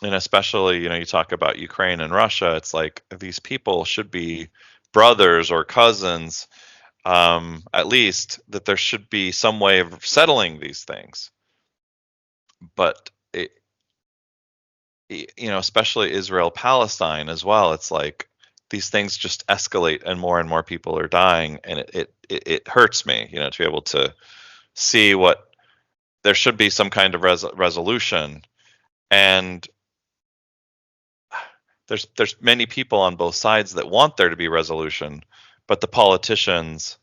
Speaker 3: and especially, you talk about Ukraine and Russia, it's like these people should be brothers or cousins, at least, that there should be some way of settling these things. But especially Israel Palestine as well, it's like these things just escalate and more people are dying, and it hurts me, to be able to see what there should be some kind of resolution. And there's many people on both sides that want there to be resolution, but the politicians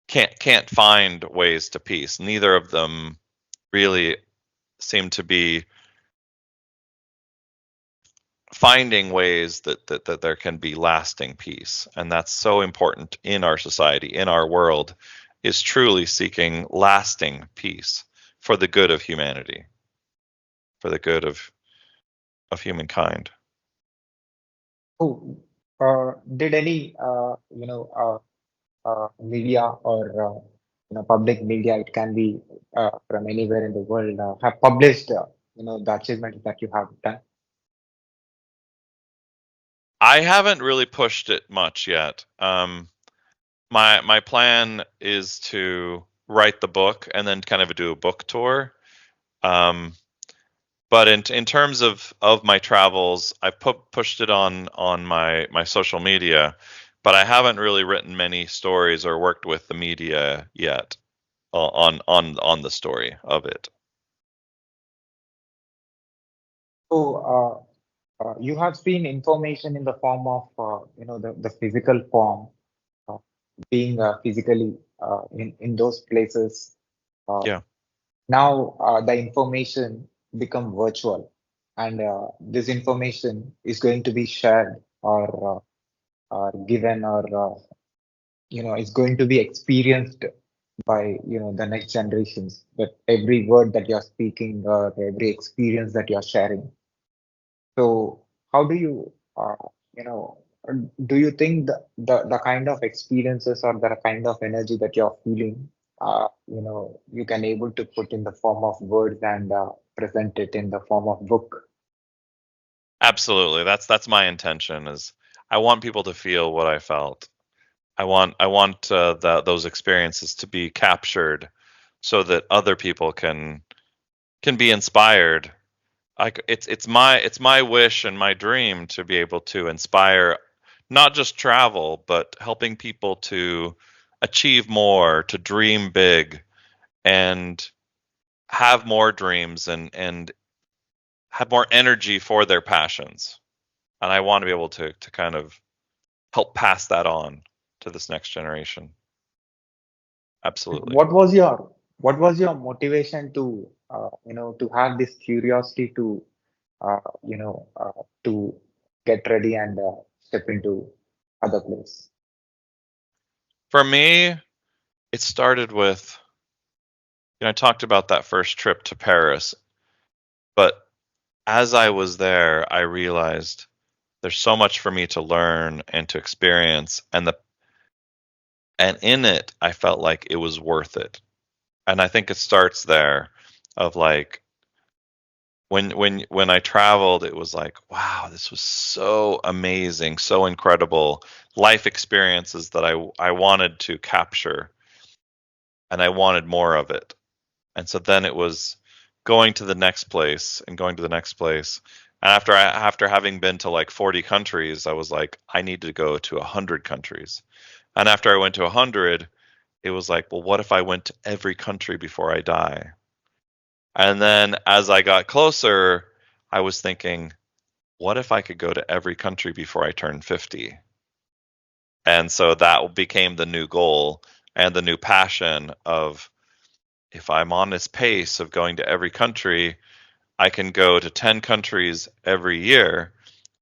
Speaker 3: can't find ways to peace. Neither of them really seem to be finding ways that there can be lasting peace. And that's so important in our society, in our world, is truly seeking lasting peace for the good of humanity, for the good of humankind.
Speaker 2: Oh, did any media or public media, it can be from anywhere in the world, have published the achievements that you have done?
Speaker 3: I haven't really pushed it much yet. My plan is to write the book and then kind of do a book tour. But in terms of my travels, I've pushed it on my social media, but I haven't really written many stories or worked with the media yet on the story of it.
Speaker 2: So you have seen information in the form of the physical form, uh, being physically in those places.
Speaker 3: Yeah.
Speaker 2: Now the information become virtual, and this information is going to be shared or given or is going to be experienced by the next generations. That every word that you're speaking or every experience that you're sharing. So how do you you know do you think the kind of experiences or the kind of energy that you're feeling, you can able to put in the form of words and present it in the form of book?
Speaker 3: Absolutely. That's my intention. Is I want people to feel what I felt. I want those experiences to be captured so that other people can be inspired. It's my wish and my dream to be able to inspire not just travel, but helping people to achieve more, to dream big, and have more dreams, and have more energy for their passions. And I want to be able to kind of help pass that on to this next generation. Absolutely.
Speaker 2: What was your motivation to to have this curiosity to to get ready and step into other place?
Speaker 3: For me, it started with, I talked about that first trip to Paris, but as I was there, I realized there's so much for me to learn and to experience, and in it, I felt like it was worth it. And I think it starts there, of like, when I traveled, it was like, wow, this was so amazing, so incredible life experiences that I wanted to capture, and I wanted more of it. And so then it was going to the next place and going to the next place. And after having been to like 40 countries, I was like, I need to go to 100 countries. And after I went to 100, it was like, well, what if I went to every country before I die? And then as I got closer, I was thinking, what if I could go to every country before I turn 50? And so that became the new goal and the new passion of, if I'm on this pace of going to every country, I can go to 10 countries every year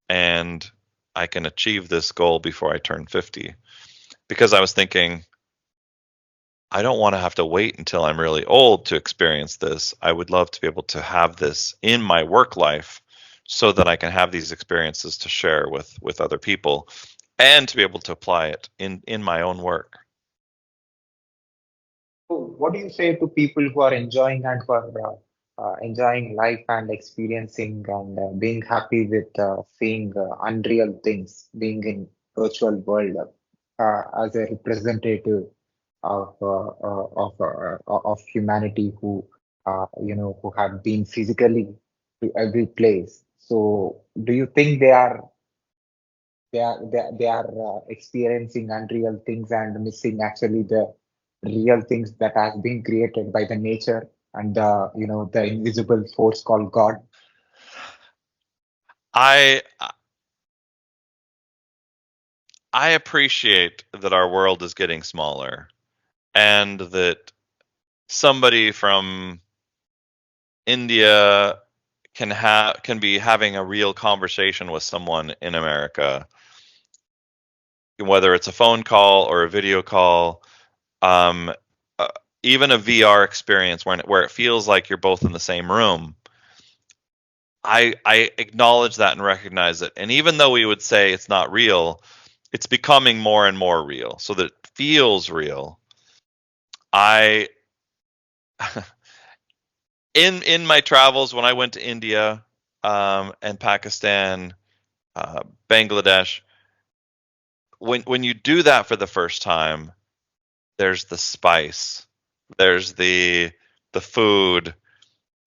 Speaker 3: and I can achieve this goal before I turn 50. Because I was thinking, I don't want to have to wait until I'm really old to experience this. I would love to be able to have this in my work life so that I can have these experiences to share with other people and to be able to apply it in my own work.
Speaker 2: So what do you say to people who are enjoying and who are enjoying life and experiencing and being happy with seeing unreal things, being in virtual world as a representative of humanity who who have been physically to every place. So do you think they are experiencing unreal things and missing actually the real things that has been created by the nature and the the invisible force called God?
Speaker 3: I I appreciate that our world is getting smaller and that somebody from India can be having a real conversation with someone in America, whether it's a phone call or a video call, um, uh, even a VR experience where it feels like you're both in the same room. I acknowledge that and recognize it. And even though we would say it's not real, it's becoming more and more real, so that it feels real. I in my travels when I went to India and Pakistan, Bangladesh, when you do that for the first time, there's the spice, there's the food,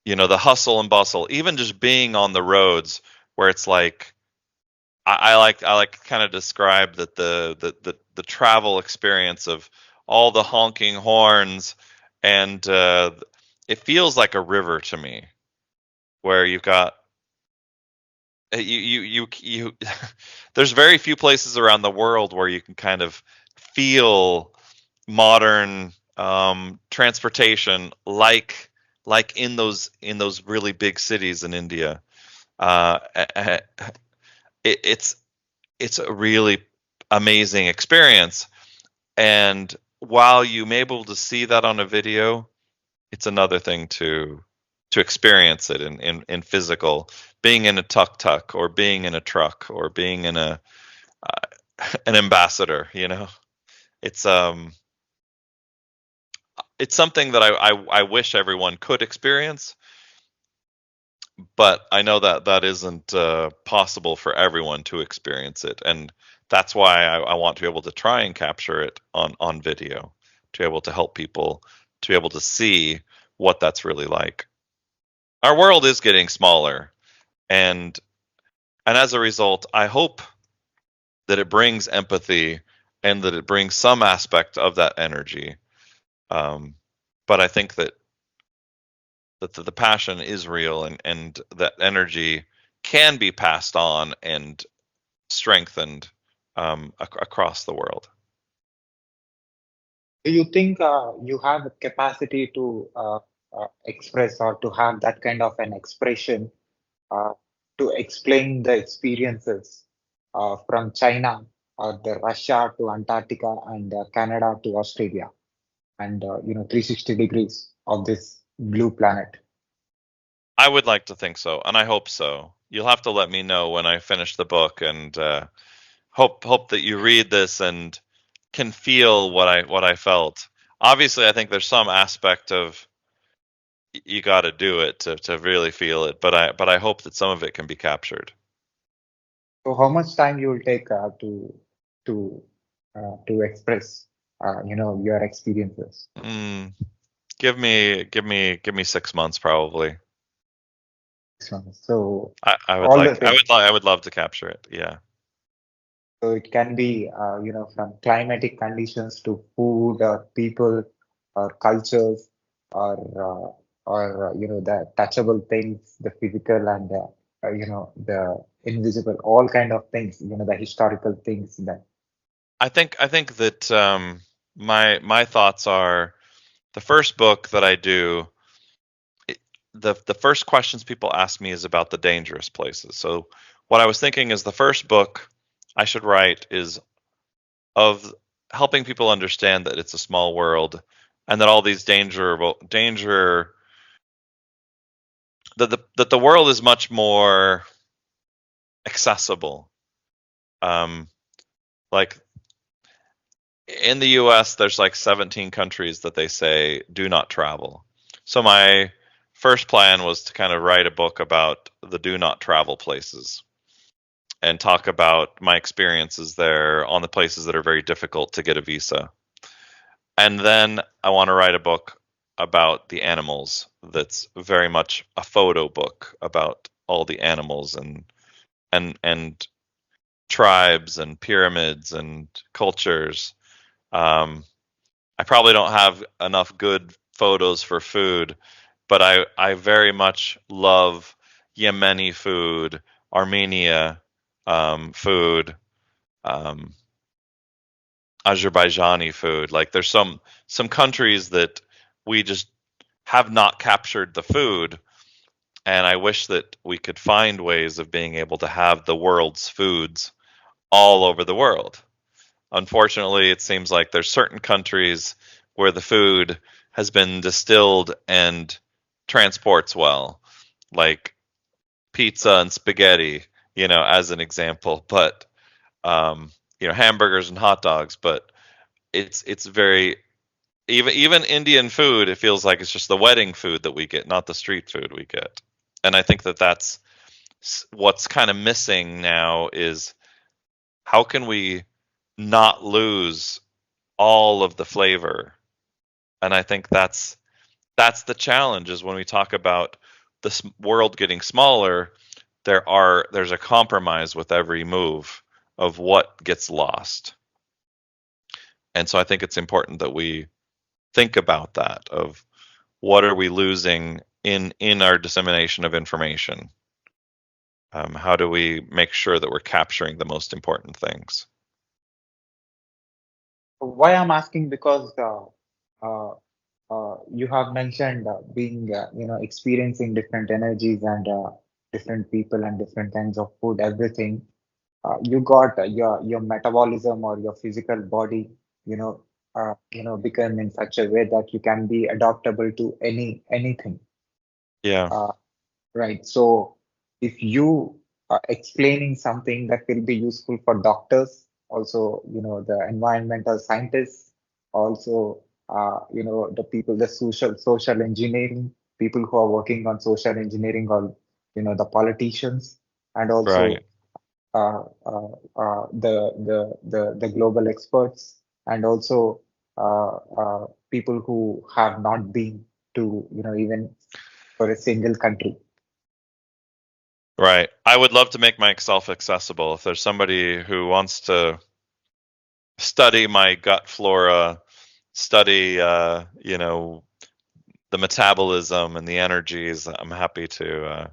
Speaker 3: the hustle and bustle, even just being on the roads where it's like I like kind of describe that the travel experience of all the honking horns and it feels like a river to me where you've got you there's very few places around the world where you can kind of feel modern transportation like in those really big cities in India. Uh, it's a really amazing experience, and while you may be able to see that on a video, it's another thing to experience it in physical, being in a tuk-tuk or being in a truck or being in an ambassador. It's it's something that I wish everyone could experience, but I know that that isn't possible for everyone to experience it, and that's why I want to be able to try and capture it on video, to be able to help people to be able to see what that's really like. Our world is getting smaller, and as a result, I hope that it brings empathy and that it brings some aspect of that energy. But I think that the passion is real, and that energy can be passed on and strengthened across the world.
Speaker 2: Do you think you have the capacity to express or to have that kind of an expression uh, to explain the experiences from China or the Russia to Antarctica and Canada to Australia and 360 degrees of this blue planet?
Speaker 3: I would like to think so, and I hope so. You'll have to let me know when I finish the book, and hope that you read this and can feel what I felt. Obviously, I think there's some aspect of you got to do it to really feel it, but I hope that some of it can be captured.
Speaker 2: So how much time you will take to express your experiences?
Speaker 3: Mm. Give me 6 months probably.
Speaker 2: So
Speaker 3: I would
Speaker 2: all the
Speaker 3: like
Speaker 2: things.
Speaker 3: I would love to capture it. Yeah.
Speaker 2: So it can be, from climatic conditions to food or people or cultures or the touchable things, the physical and the invisible, all kind of things, the historical things that.
Speaker 3: I think that my thoughts are the first book that I do. The first questions people ask me is about the dangerous places. So what I was thinking is the first book I should write is of helping people understand that it's a small world and that all these danger that the world is much more accessible. Like in the US, there's like 17 countries that they say do not travel. So my first plan was to kind of write a book about the do not travel places and talk about my experiences there on the places that are very difficult to get a visa. And then I want to write a book about the animals that's very much a photo book about all the animals and tribes and pyramids and cultures. I probably don't have enough good photos for food, but I very much love Yemeni food, Armenia food, um, Azerbaijani food. Like there's some countries that we just have not captured the food, and I wish that we could find ways of being able to have the world's foods all over the world. Unfortunately, it seems like there's certain countries where the food has been distilled and transports well, like pizza and spaghetti, as an example. But hamburgers and hot dogs. But it's very even Indian food. It feels like it's just the wedding food that we get, not the street food we get. And I think that that's what's kind of missing now is how can we not lose all of the flavor. And I think that's the challenge is when we talk about this world getting smaller, there's a compromise with every move of what gets lost. And so I think it's important that we think about that of what are we losing in our dissemination of information. How do we make sure that we're capturing the most important things?
Speaker 2: Why I'm asking because uh, you have mentioned being experiencing different energies and different people and different kinds of food, everything. You got your metabolism or your physical body, become in such a way that you can be adaptable to anything.
Speaker 3: Yeah.
Speaker 2: Uh, right. So if you are explaining something that will be useful for doctors, also, the environmental scientists, also, the people, the social engineering, people who are working on social engineering, or, the politicians, and
Speaker 3: Right.
Speaker 2: also the global experts, and also people who have not been to, even for a single country.
Speaker 3: Right. I would love to make myself accessible. If there's somebody who wants to study my gut flora, study, the metabolism and the energies, I'm happy to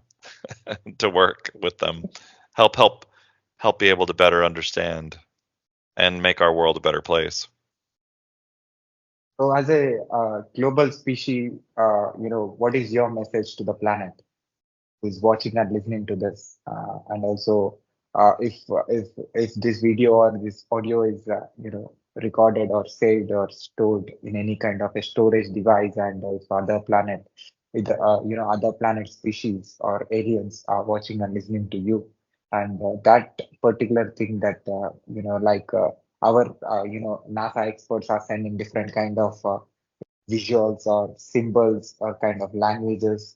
Speaker 3: to work with them, help help help be able to better understand and make our world a better place.
Speaker 2: So, as a global species, what is your message to the planet who's watching and listening to this? And also, if this video or this audio is recorded or saved or stored in any kind of a storage device, and if other planet, with other planet species or aliens are watching and listening to you, and that particular thing that like our NASA experts are sending different kind of visuals or symbols or kind of languages,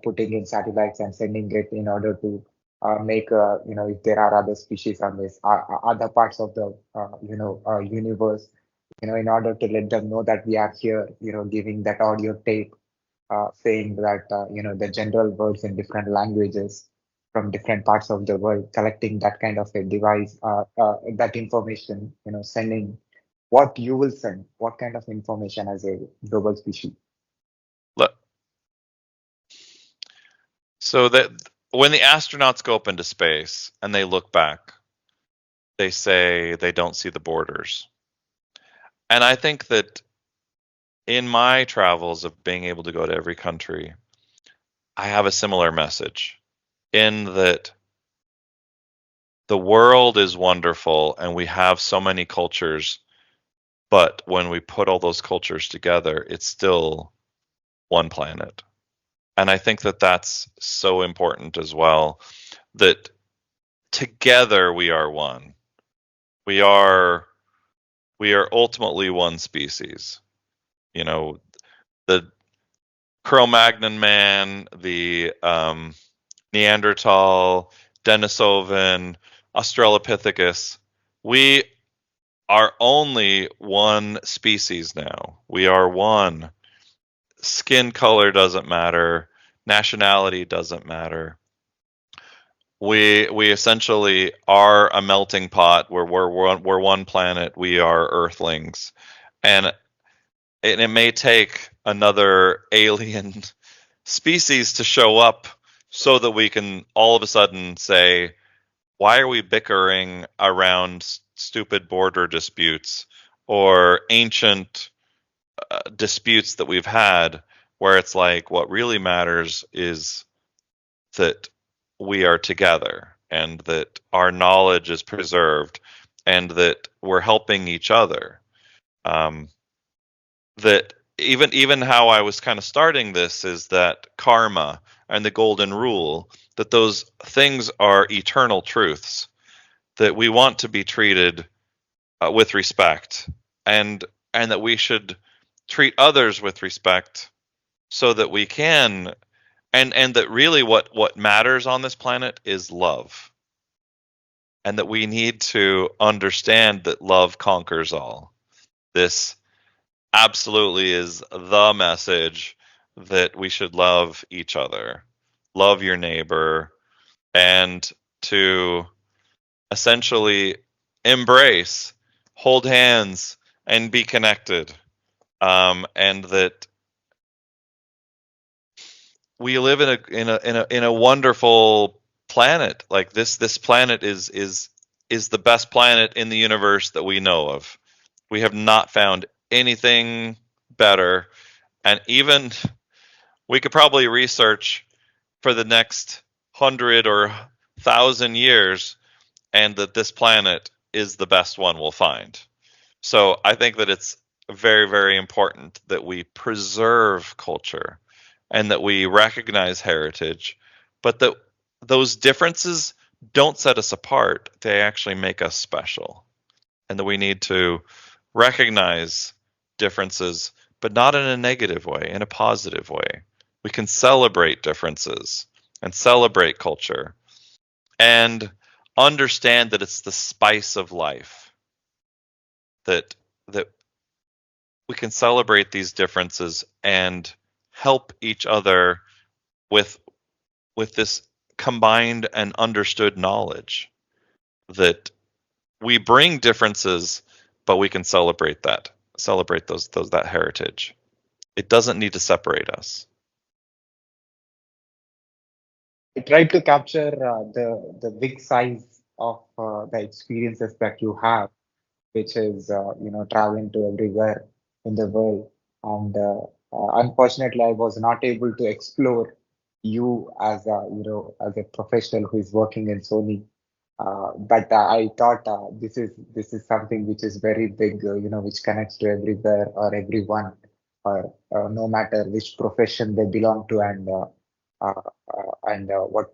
Speaker 2: putting in satellites and sending it in order to make, if there are other species on this, other parts of the, universe, in order to let them know that we are here, giving that audio tape, saying that, the general words in different languages from different parts of the world, collecting that kind of a device, that information, sending what you will send, what kind of information as a global species.
Speaker 3: So that when the astronauts go up into space and they look back, they say they don't see the borders. And I think that in my travels of being able to go to every country, I have a similar message in that the world is wonderful and we have so many cultures, but when we put all those cultures together, it's still one planet. And I think that that's so important as well, that together we are one. We are ultimately one species. The Cro-Magnon man, the Neanderthal, Denisovan, Australopithecus. We are only one species now. We are one. Skin color doesn't matter. Nationality doesn't matter. We essentially are a melting pot where we're one planet. We are Earthlings, and it may take another alien species to show up so that we can all of a sudden say, why are we bickering around stupid border disputes or ancient disputes that we've had, where it's like what really matters is that we are together and that our knowledge is preserved and that we're helping each other. That even how I was kind of starting this is that karma and the golden rule, that those things are eternal truths, that we want to be treated with respect, and that we should treat others with respect so that we can, and that really what matters on this planet is love, and that we need to understand that love conquers all. This absolutely is the message, that we should love each other, love your neighbor, and to essentially embrace, hold hands, and be connected. And that we live in a wonderful planet. Like this planet is the best planet in the universe that we know of. We have not found anything better, and even we could probably research for the next 100 or 1,000 years, and that this planet is the best one we'll find. So I think that it's very, very important that we preserve culture and that we recognize heritage, but that those differences don't set us apart. They actually make us special, and that we need to recognize differences, but not in a negative way, in a positive way. We can celebrate differences and celebrate culture and understand that it's the spice of life, that we can celebrate these differences and help each other with this combined and understood knowledge, that we bring differences, but we can celebrate that heritage. It doesn't need to separate us.
Speaker 2: I tried to capture the big size of the experiences that you have, which is traveling to everywhere in the world. And unfortunately, I was not able to explore you as a professional who is working in Sony. But I thought this is something which is very big, which connects to everywhere or everyone, or no matter which profession they belong to, and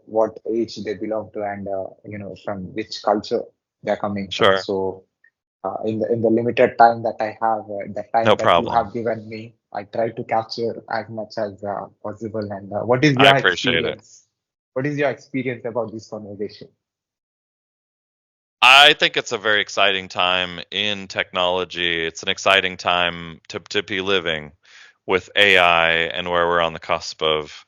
Speaker 2: what age they belong to, and from which culture they're coming from.
Speaker 3: Sure.
Speaker 2: So in the limited time that I have, the time
Speaker 3: No
Speaker 2: that you
Speaker 3: problem.
Speaker 2: have given me, I try to capture as much as possible. And what is
Speaker 3: I
Speaker 2: your
Speaker 3: appreciate it.
Speaker 2: experience? What is your experience about this conversation?
Speaker 3: I think it's a very exciting time in technology. It's an exciting time to be living with AI and where we're on the cusp of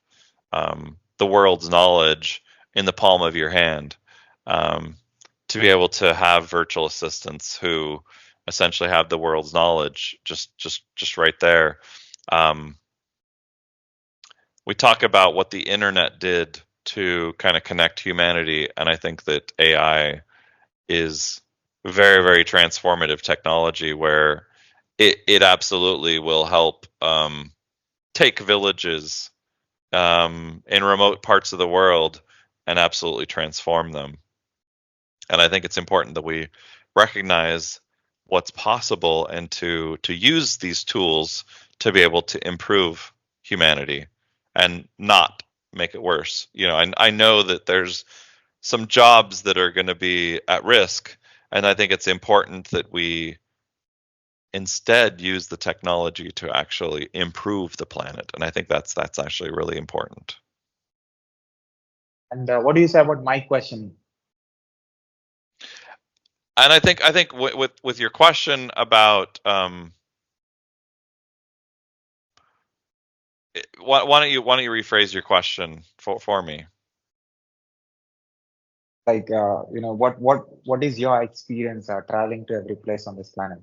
Speaker 3: the world's knowledge in the palm of your hand. Um, to be able to have virtual assistants who essentially have the world's knowledge just right there. Um, we talk about what the internet did to kind of connect humanity, and I think that AI is very, very transformative technology where it absolutely will help take villages in remote parts of the world and absolutely transform them. And I think it's important that we recognize what's possible and to use these tools to be able to improve humanity and not make it worse. I know that there's some jobs that are going to be at risk, and I think it's important that we instead use the technology to actually improve the planet. And I think that's actually really important.
Speaker 2: And what do you say about my question?
Speaker 3: And I think with your question about why don't you rephrase your question for me?
Speaker 2: Like, what is your experience traveling to every place on this planet?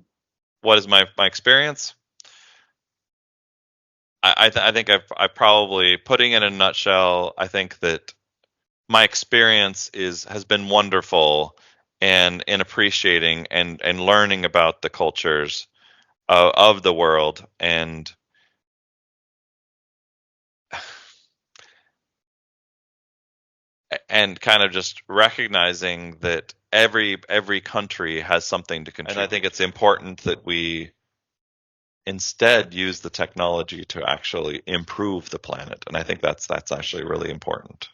Speaker 3: What is my experience? I think I probably, putting it in a nutshell, I think that my experience has been wonderful and in appreciating and learning about the cultures of the world and kind of just recognizing that every country has something to contribute. And I think it's important that we instead use the technology to actually improve the planet. And I think that's actually really important.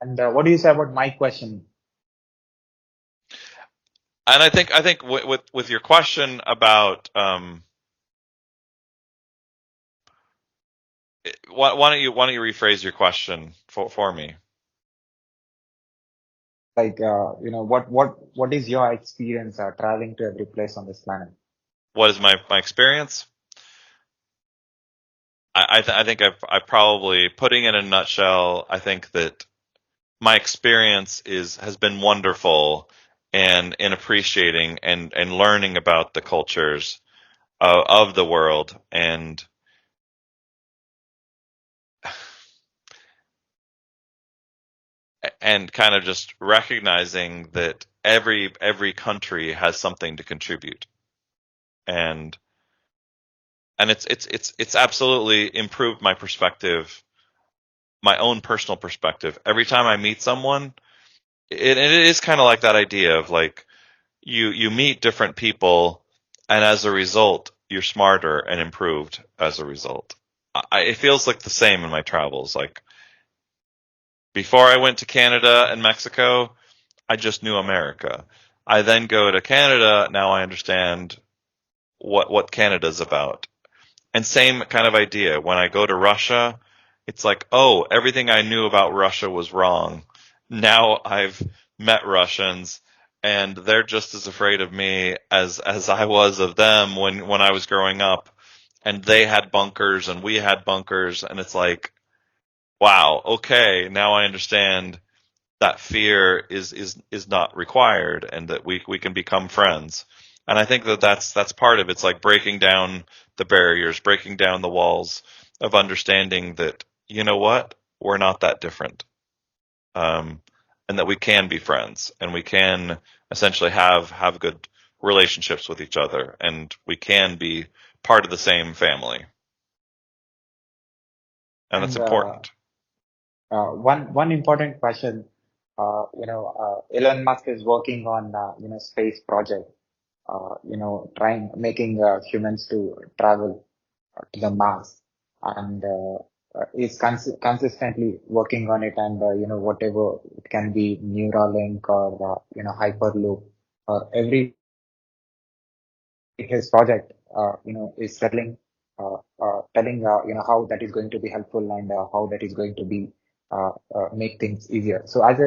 Speaker 2: And what do you say about my question?
Speaker 3: And I think with your question about why don't you rephrase your question for me?
Speaker 2: Like, what is your experience traveling to every place on this planet?
Speaker 3: What is my experience? I think I probably, putting it in a nutshell, I think that my experience has been wonderful and in appreciating and learning about the cultures of the world and kind of just recognizing that every country has something to contribute and it's absolutely improved my perspective, my own personal perspective. Every time I meet someone, it is kind of like that idea of like you meet different people, and as a result, you're smarter and improved as a result. It feels like the same in my travels. Like before I went to Canada and Mexico, I just knew America. I then go to Canada, now I understand what Canada's about. And same kind of idea. When I go to Russia, it's like, oh, everything I knew about Russia was wrong. Now I've met Russians and they're just as afraid of me as I was of them when I was growing up. And they had bunkers and we had bunkers, and it's like, wow, okay, now I understand that fear is not required and that we can become friends. And I think that that's part of it. It's like breaking down the barriers, breaking down the walls of understanding that, you know what, we're not that different, and that we can be friends and we can essentially have good relationships with each other, and we can be part of the same family, and that's
Speaker 2: And
Speaker 3: important.
Speaker 2: one important question. Elon Musk is working on space project. Trying making humans to travel to the Mars, and is consistently working on it. And whatever it can be, Neuralink or Hyperloop or every his project, is settling, telling how that is going to be helpful and how that is going to be make things easier. So as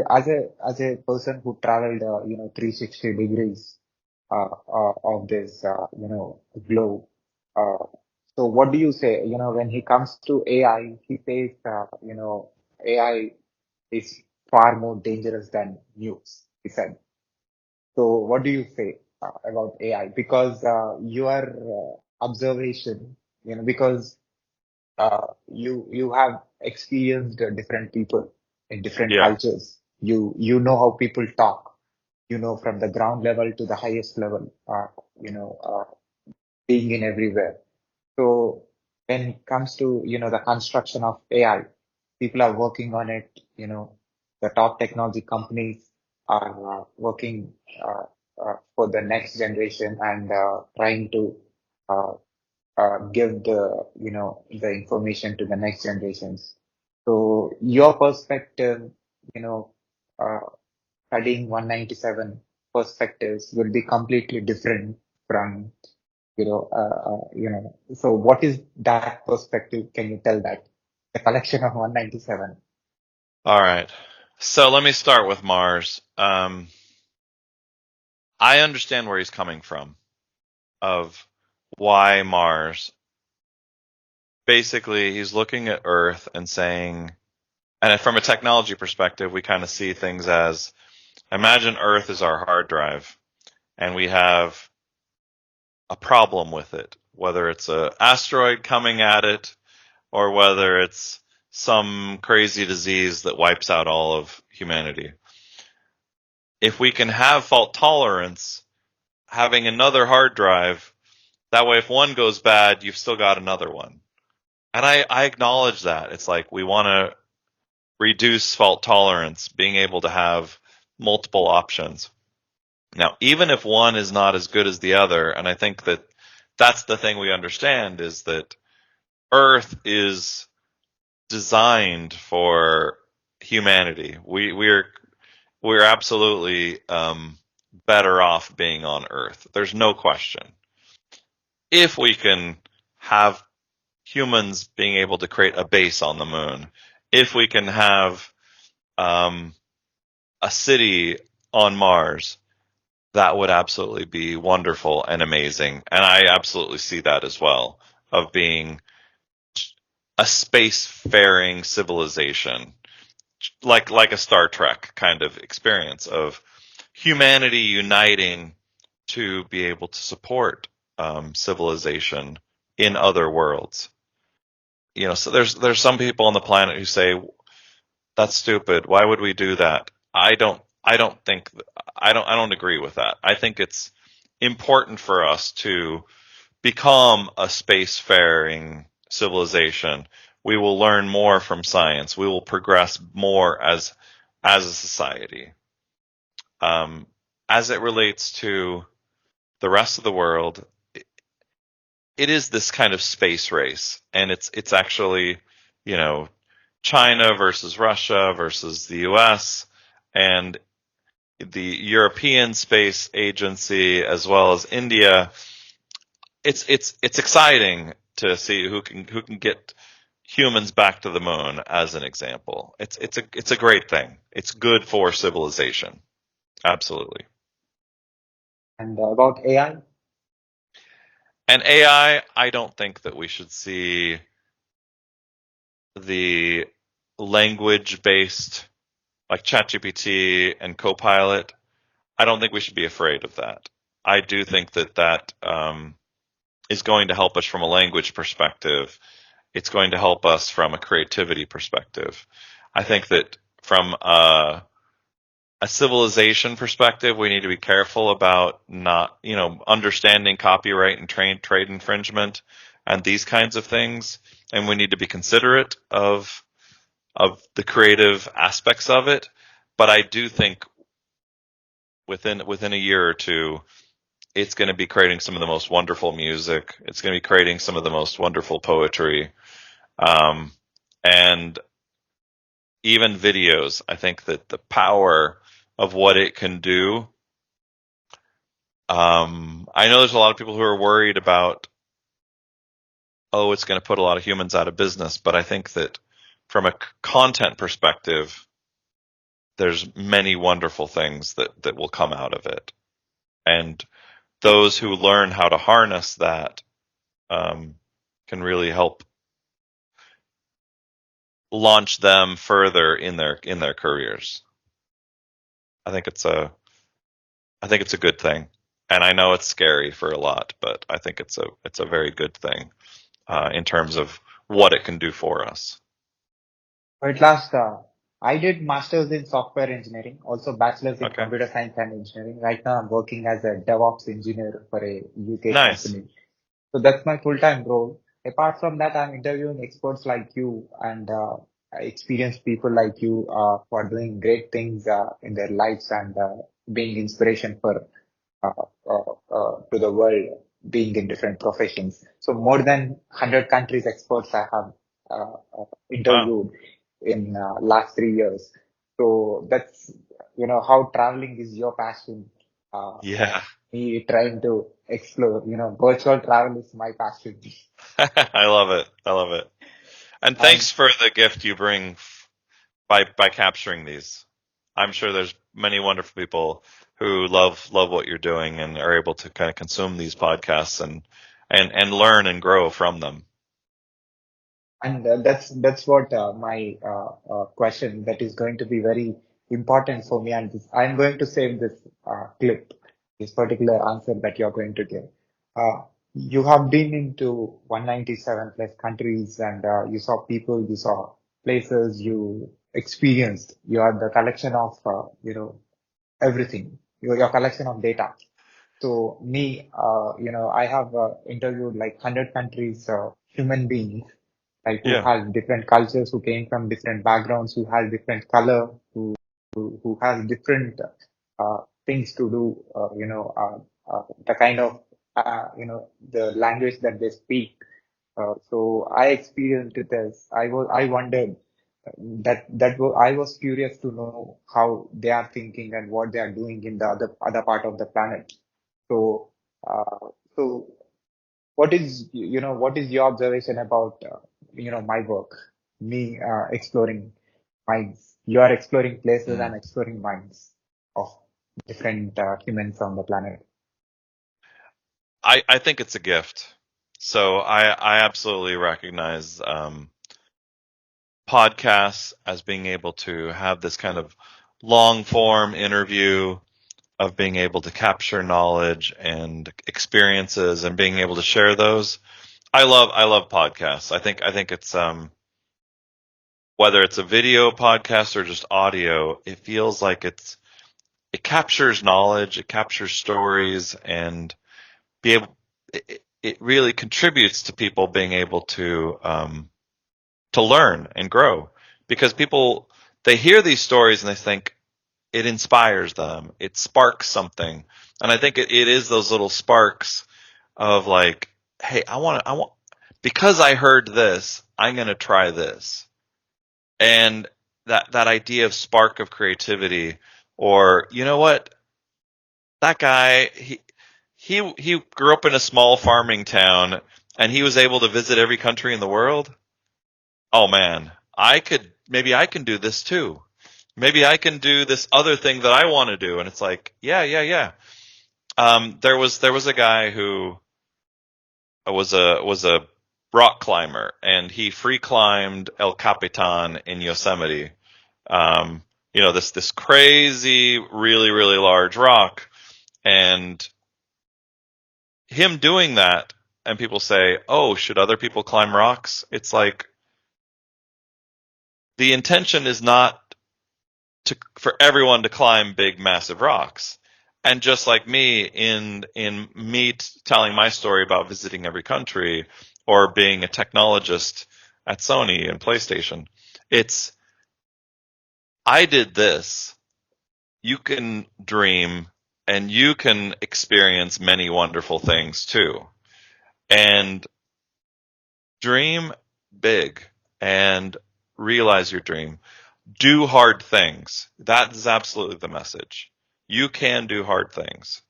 Speaker 2: a person who traveled 360 degrees of this globe, uh, so what do you say? When he comes to AI, he says AI is far more dangerous than nukes. He said. So what do you say about AI? Because your observation, because you have experienced different people in different
Speaker 3: Yeah.
Speaker 2: cultures. You know how people talk. From the ground level to the highest level. Being in everywhere. So when it comes to the construction of AI, people are working on it. The top technology companies are working for the next generation and trying to uh, give the information to the next generations. So your perspective, you know, uh, studying 197 perspectives will be completely different from So what is that perspective? Can you tell that the collection of 197?
Speaker 3: All right. So let me start with Mars. I understand where he's coming from of why Mars. Basically, he's looking at Earth and saying, and from a technology perspective, we kind of see things as imagine Earth is our hard drive, and we have a problem with it, whether it's an asteroid coming at it or whether it's some crazy disease that wipes out all of humanity. If we can have fault tolerance, having another hard drive, that way if one goes bad, you've still got another one. And I acknowledge that. It's like we want to reduce fault tolerance, being able to have multiple options. Now, even if one is not as good as the other, and I think that that's the thing we understand is that Earth is designed for humanity. We're absolutely better off being on Earth. There's no question. If we can have humans being able to create a base on the moon, if we can have um, a city on Mars, that would absolutely be wonderful and amazing. And I absolutely see that as well, of being a spacefaring civilization, like a Star Trek kind of experience of humanity uniting to be able to support civilization in other worlds. So there's some people on the planet who say that's stupid. Why would we do that? I don't agree with that. I think it's important for us to become a spacefaring civilization. We will learn more from science. We will progress more as a society. As it relates to the rest of the world, it is this kind of space race, and it's actually, you know, China versus Russia versus the U.S. and the European Space Agency as well as India. It's exciting to see who can get humans back to the moon as an example. It's a great thing. It's good for civilization. Absolutely.
Speaker 2: And about AI?
Speaker 3: And I don't think that we should see the language based like ChatGPT and Copilot. I don't think we should be afraid of that. I do think that is going to help us from a language perspective. It's going to help us from a creativity perspective. I think that from a civilization perspective, we need to be careful about not, understanding copyright and trade infringement and these kinds of things. And we need to be considerate of the creative aspects of it. But I do think within a year or two, it's going to be creating some of the most wonderful music. It's going to be creating some of the most wonderful poetry, and even videos. I think that the power of what it can do. I know there's a lot of people who are worried about, it's going to put a lot of humans out of business, but I think that from a content perspective, there's many wonderful things that will come out of it. And those who learn how to harness that can really help launch them further in their careers. I think it's a good thing. And I know it's scary for a lot, but I think it's a very good thing in terms of what it can do for us.
Speaker 2: At last, I did masters in software engineering, also bachelor's in
Speaker 3: Okay.
Speaker 2: computer science and engineering. Right now, I'm working as a DevOps engineer for a UK
Speaker 3: Nice.
Speaker 2: company. So that's my full-time role. Apart from that, I'm interviewing experts like you and experienced people like you who are doing great things in their lives and being inspiration for to the world, being in different professions. So more than 100 countries experts I have
Speaker 3: Wow.
Speaker 2: interviewed in last 3 years. So that's, how traveling is your passion.
Speaker 3: Yeah.
Speaker 2: Me trying to explore, virtual travel is my passion.
Speaker 3: I love it. I love it. And
Speaker 2: And
Speaker 3: thanks for the gift you bring by capturing these. I'm sure there's many wonderful people who love what you're doing and are able to kind of consume these podcasts and learn and grow from them.
Speaker 2: And that's what my question that is going to be very important for me. And I'm going to save this clip, this particular answer that you're going to give. You have been into 197 plus countries, and you saw people, you saw places, you experienced. You are the collection of everything. Your collection of data. So me, I have interviewed like 100 countries, human beings, like who
Speaker 3: Yeah.
Speaker 2: has different cultures, who came from different backgrounds, who has different color, who has different things to do, the kind of, the language that they speak. So I experienced it as I wondered I was curious to know how they are thinking and what they are doing in the other part of the planet. So, so what is your observation about, my work, me, exploring minds? You are exploring places
Speaker 3: Mm.
Speaker 2: and exploring minds of different, humans on the planet.
Speaker 3: I think it's a gift. So I absolutely recognize podcasts as being able to have this kind of long form interview of being able to capture knowledge and experiences and being able to share those. I love podcasts. I think it's whether it's a video podcast or just audio, it feels like it captures knowledge, it captures stories, and be able it really contributes to people being able to learn and grow, because people, they hear these stories and they think it inspires them, it sparks something. And I think it is those little sparks of like, hey, I want, because I heard this, I'm going to try this. And that idea of spark of creativity, or you know what, that guy, he grew up in a small farming town and he was able to visit every country in the world. Oh man, maybe I can do this too. Maybe I can do this other thing that I want to do. And it's like, yeah. There was a guy who was a rock climber, and he free climbed El Capitan in Yosemite. This crazy, really, really large rock, and him doing that, and people say, "Oh, should other people climb rocks?" It's like the intention is not for everyone to climb big, massive rocks. And just like me, in me telling my story about visiting every country or being a technologist at Sony and PlayStation, it's I did this. You can dream and you can experience many wonderful things too. And dream big and realize your dream. Do hard things. That is absolutely the message. You can do hard things.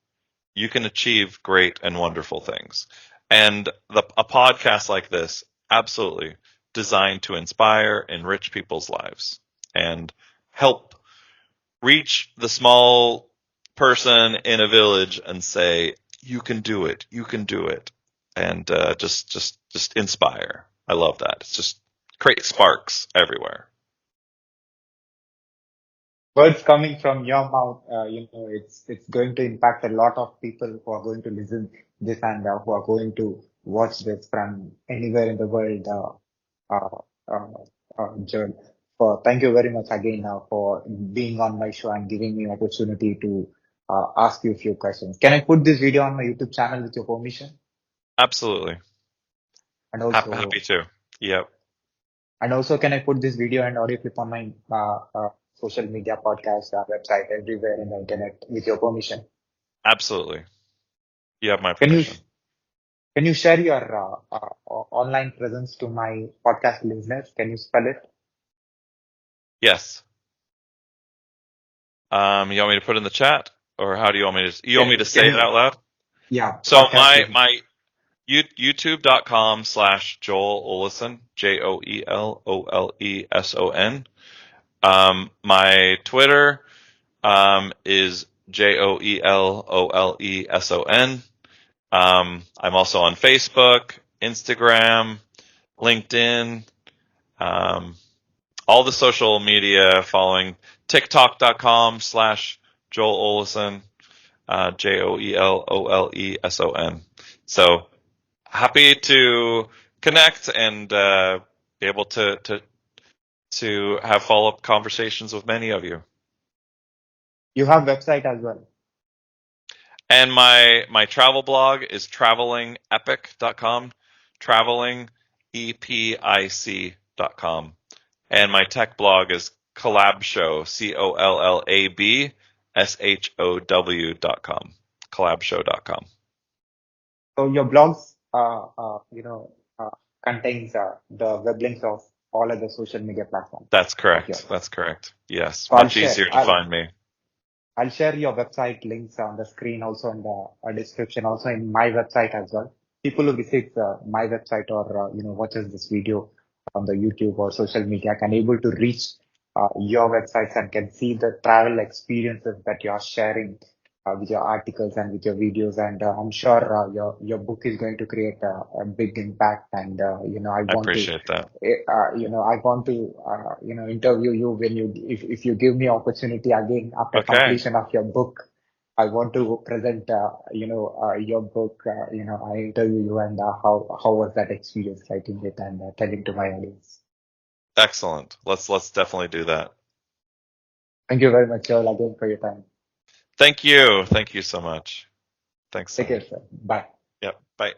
Speaker 3: You can achieve great and wonderful things. And a podcast like this, absolutely. designed to inspire, enrich people's lives, and help reach the small person in a village and say, "You can do it. You can do it," and just inspire. I love that. It's just create sparks everywhere.
Speaker 2: Words coming from your mouth, it's going to impact a lot of people who are going to listen this and who are going to watch this from anywhere in the world. Uh, Joel, thank you very much again for being on my show and giving me opportunity to ask you a few questions. Can I put this video on my YouTube channel with your permission?
Speaker 3: Absolutely.
Speaker 2: And also,
Speaker 3: Happy to. Yep.
Speaker 2: And also, can I put this video and audio clip on my social media podcast, website, everywhere in the internet with your permission?
Speaker 3: Absolutely. You have my
Speaker 2: Can you
Speaker 3: permission.
Speaker 2: can you share your online presence to my podcast listeners? Can you spell it?
Speaker 3: Yes. You want me to put it in the chat, or how do you want me to? You want me to say it out loud?
Speaker 2: Yeah.
Speaker 3: So
Speaker 2: Podcast
Speaker 3: my YouTube.com/Joel Oleson, JoelOleson. My Twitter is JoelOleson. I'm also on Facebook, Instagram, LinkedIn, all the social media following TikTok.com/Joel Oleson, JoelOleson. So happy to connect and be able to have follow-up conversations with many of you.
Speaker 2: You have website as well.
Speaker 3: And my travel blog is travelingepic.com, travelingepic.com. And my tech blog is collabshow, collabshow.com, collabshow.com.
Speaker 2: So your blogs, contains the web links of all other social media platforms.
Speaker 3: That's correct.
Speaker 2: Okay.
Speaker 3: That's correct. Yes.
Speaker 2: So
Speaker 3: Much easier to find me.
Speaker 2: I'll share your website links on the screen, also in the description, also in my website as well. People who visit my website or watches this video on the YouTube or social media can able to reach your websites and can see the travel experiences that you are sharing with your articles and with your videos. And I'm sure your book is going to create a big impact. And I
Speaker 3: appreciate that.
Speaker 2: I want to interview you when if you give me opportunity again after completion of your book. I want to present your book. I interview you and how was that experience writing it and telling to my audience.
Speaker 3: Excellent. Let's definitely do that.
Speaker 2: Thank you very much, Joel, again for your time.
Speaker 3: Thank you. Thank you so much. Thanks.
Speaker 2: Take care, sir. Bye.
Speaker 3: Yep. Bye.